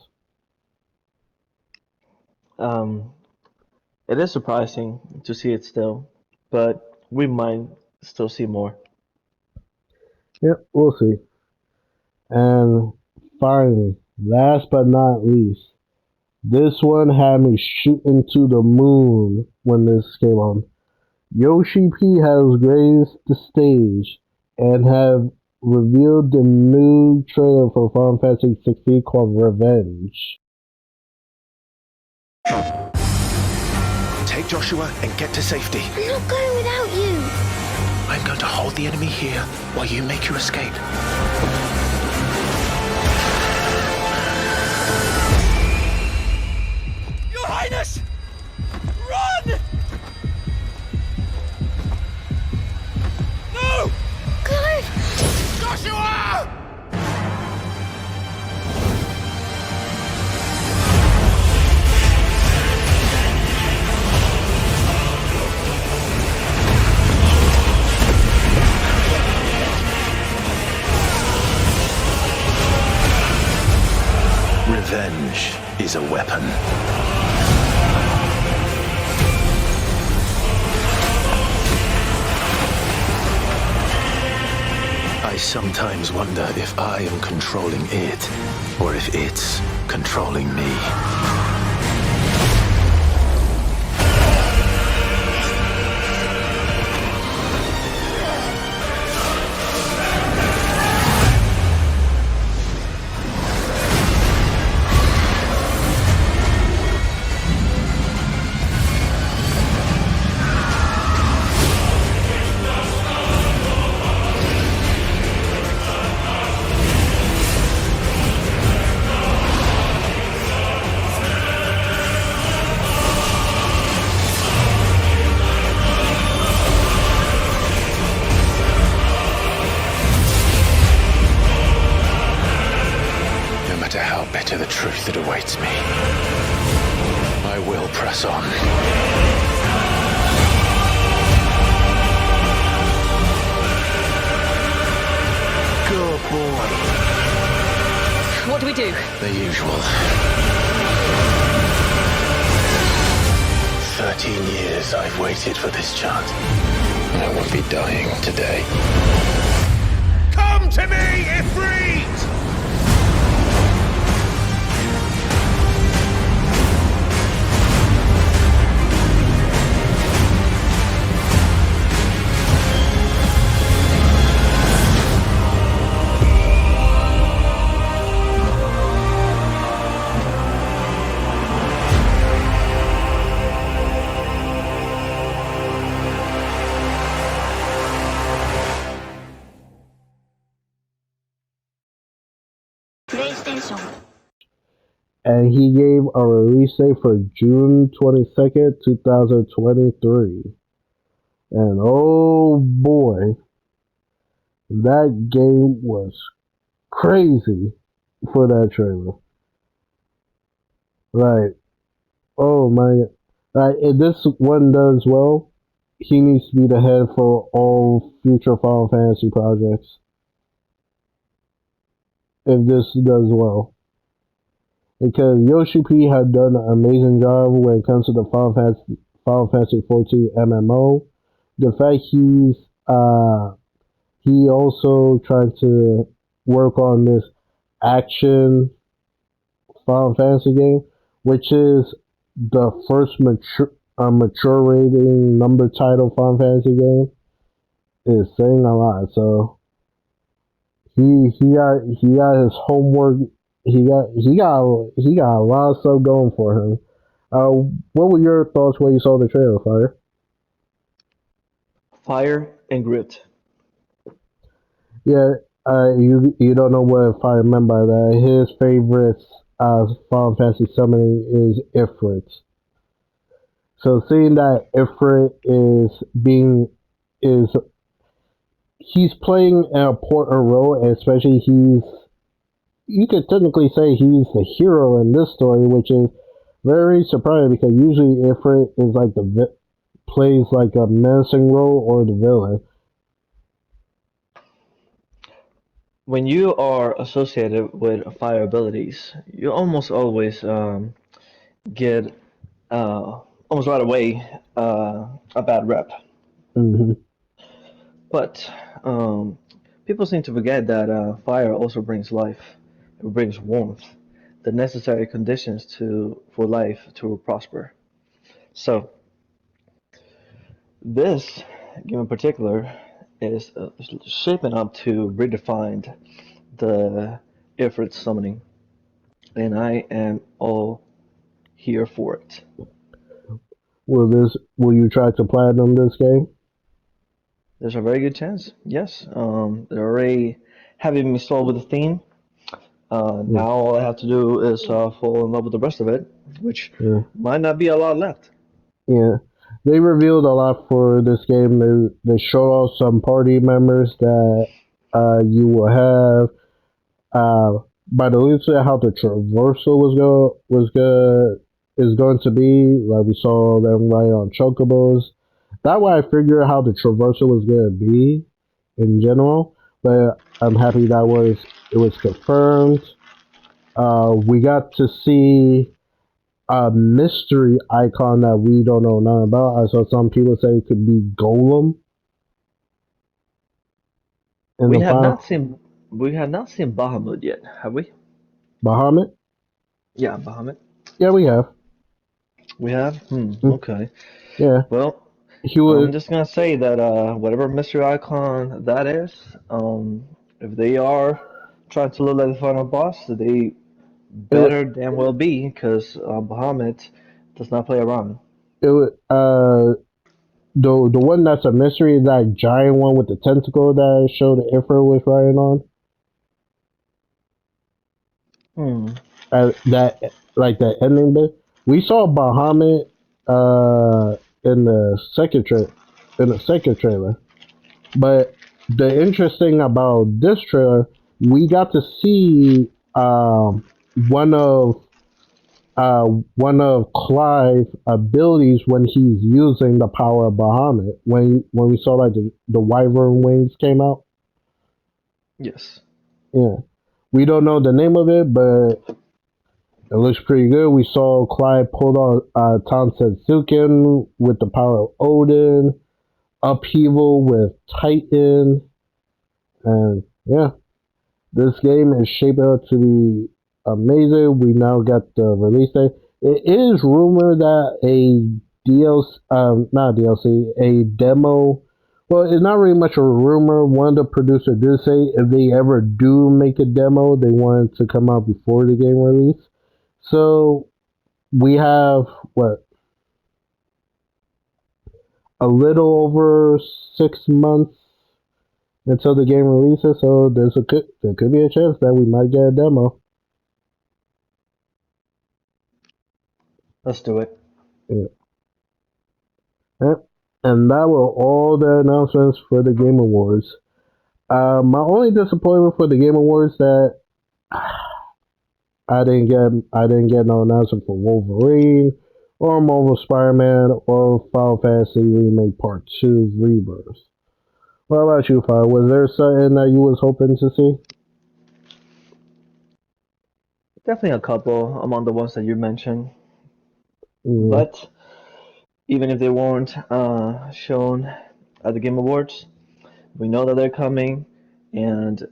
It is surprising to see it still, but we might still see more. Yep, we'll see. And finally, last but not least, this one had me shooting to the moon when this came on. Yoshi P has graced the stage and have revealed the new trailer for Final Fantasy 16 called Revenge. Take Joshua and get to safety. I'm not going without you. I'm going to hold the enemy here while you make your escape. Your Highness! Run! No! Clive! Joshua! Revenge is a weapon. I sometimes wonder if I am controlling it, or if it's controlling me. better the truth that awaits me. I will press on. Good boy. What do we do? The usual. 13 years I've waited for this chance. I won't be dying today. Come to me, Ifrit! And he gave a release date for June 22nd, 2023. And oh boy, that game was crazy for that trailer. Like, oh my, like, if this one does well, he needs to be the head for all future Final Fantasy projects. If this does well. Because Yoshi P had done an amazing job when it comes to the Final Fantasy 14 MMO. The fact he also tried to work on this action Final Fantasy game, which is the first mature rating number title Final Fantasy game, is saying a lot. So he got his homework. He got a lot of stuff going for him. What were your thoughts when you saw the trailer, Fire? Fire and grit. Yeah, you don't know what Fire meant by that. His favorite Final Fantasy summoning is Ifrit. So seeing that Ifrit he's playing an important role, especially you could technically say he's the hero in this story, which is very surprising because usually Ifrit is like plays like a menacing role or the villain. When you are associated with fire abilities, you almost always get almost right away a bad rep. Mm-hmm. But people seem to forget that fire also brings life. It brings warmth, the necessary conditions for life to prosper. So this game in particular is shaping up to redefine the Ifrit summoning, and I am all here for it. Will you try to platinum this game? There's a very good chance, yes. They're already having me installed with the theme. Now all I have to do is fall in love with the rest of it, which might not be a lot left. Yeah. They revealed a lot for this game. They showed off some party members that you will have. By the looks of how the traversal is going to be, like we saw them ride on chocobos. That way I figured how the traversal was going to be in general, but I'm happy that it was confirmed. We got to see a mystery icon that we don't know nothing about. I saw some people say it could be Golem. We have not seen Bahamut yet, have we? Bahamut? Yeah, Bahamut. Yeah, we have. We have? Okay. Yeah. Well, I'm just gonna say that whatever mystery icon that is, if they are trying to look like the final boss, they better damn well be, because Bahamut does not play around. The one that's a mystery is that giant one with the tentacle that showed the Ifrit was riding on. That like that ending bit. We saw Bahamut in the second trailer, but the interesting about this trailer, we got to see one of one of Clive's abilities when he's using the power of Bahamut. When we saw like the wyvern wings came out. Yes. Yeah, we don't know the name of it, but it looks pretty good. We saw Clive pulled on Tansetsuken with the power of Odin, Upheaval with Titan, and yeah, this game is shaping up to be amazing. We now got the release date. It is rumored that a DLC, not DLC, a demo. Well, it's not really much a rumor. One of the producers did say if they ever do make a demo, they want it to come out before the game release. So we have what, a little over 6 months until the game releases. So there could be a chance that we might get a demo. Let's do it. Yeah. Yep. And that were all the announcements for the Game Awards. My only disappointment for the Game Awards that I didn't get no announcement for Wolverine or Marvel Spider-Man or Final Fantasy Remake Part 2 Rebirth. What about you, Fire? Was there something that you was hoping to see? Definitely a couple among the ones that you mentioned. Yeah. But even if they weren't shown at the Game Awards, we know that they're coming, and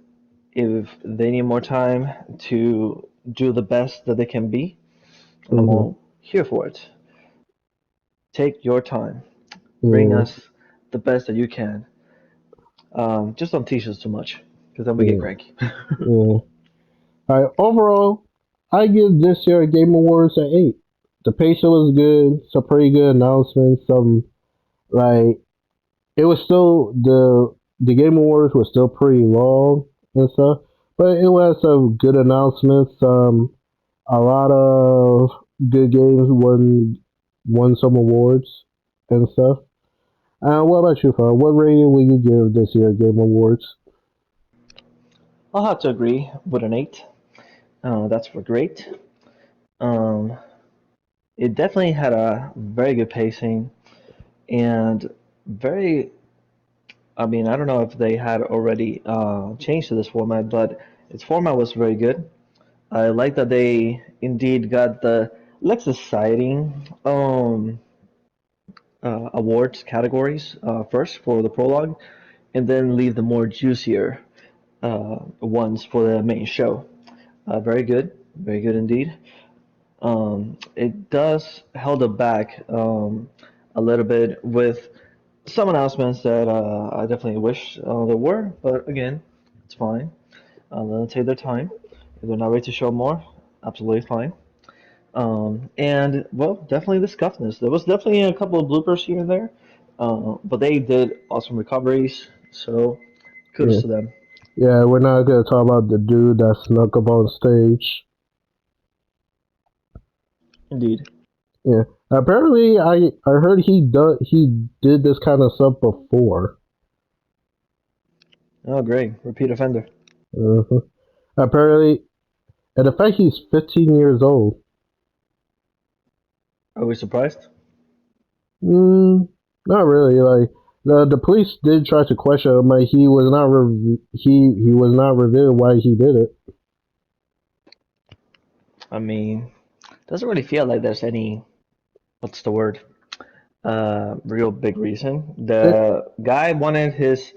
if they need more time to do the best that they can be, I'm Mm-hmm. all here for it. Take your time. Bring Yeah. us the best that you can. Just don't teach us too much, because then we get Yeah. cranky. Yeah. Overall, I give this year Game Awards an 8. The pacing was good. Some pretty good announcements. Some like it was still the Game Awards was still pretty long and stuff, but it was some good announcements. A lot of good games won some awards and stuff. What about you, Far? What rating will you give this year Game Awards? I'll have to agree with an 8. That's for great. Um, it definitely had a very good pacing and very. I mean, I don't know if they had already changed to this format, but its format was very good. I like that they indeed got the less exciting awards categories first for the prologue, and then leave the more juicier ones for the main show. Very good indeed. It does held it back a little bit with some announcements that I definitely wish there were, but again, it's fine. Let them take their time. If they're not ready to show more, absolutely fine. And well, definitely the scuffness. There was definitely a couple of bloopers here and there, but they did awesome recoveries, so kudos Yeah, to them. yeah. We're not gonna talk about the dude that snuck up on stage. Indeed. Yeah. Apparently, I heard he did this kind of stuff before. Oh, great. Repeat offender. uh Apparently, and the fact he's 15 years old. Are we surprised? Not really. Like the police did try to question him, but he was not he was not revealed why he did it. I mean, doesn't really feel like there's any, what's the word? Real big reason. it The guy wanted his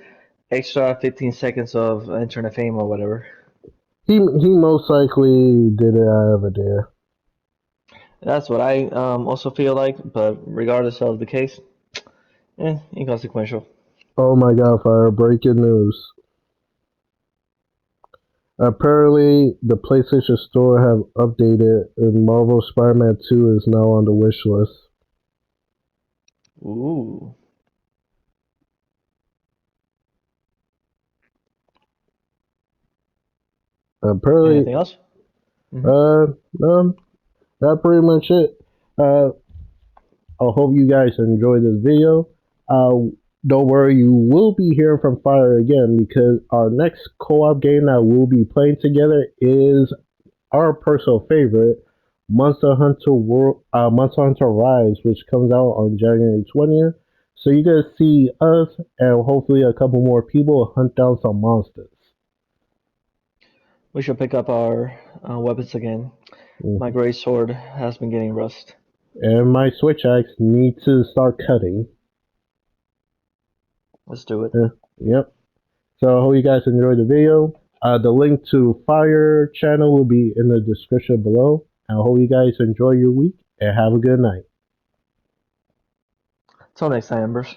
extra 15 seconds of internet fame or whatever. he most likely did it out of a dare. That's what I also feel like, but regardless of the case, inconsequential. Oh my god, fire, breaking news. Apparently, the PlayStation Store have updated, and Marvel Spider-Man 2 is now on the wish list. Ooh. Apparently, Anything else? Hmm. no, that's pretty much it. Uh, I hope you guys enjoyed this video. Uh, don't worry, you will be hearing from Fire again because our next co-op game that we'll be playing together is our personal favorite, Monster Hunter Rise, which comes out on January 20th. So you guys see us and hopefully a couple more people hunt down some monsters. We should pick up our weapons again. My great sword has been getting rust. And my switch axe needs to start cutting. Let's do it. Yep. So I hope you guys enjoyed the video. The link to Fire channel will be in the description below. I hope you guys enjoy your week and have a good night. Till next time, Embers.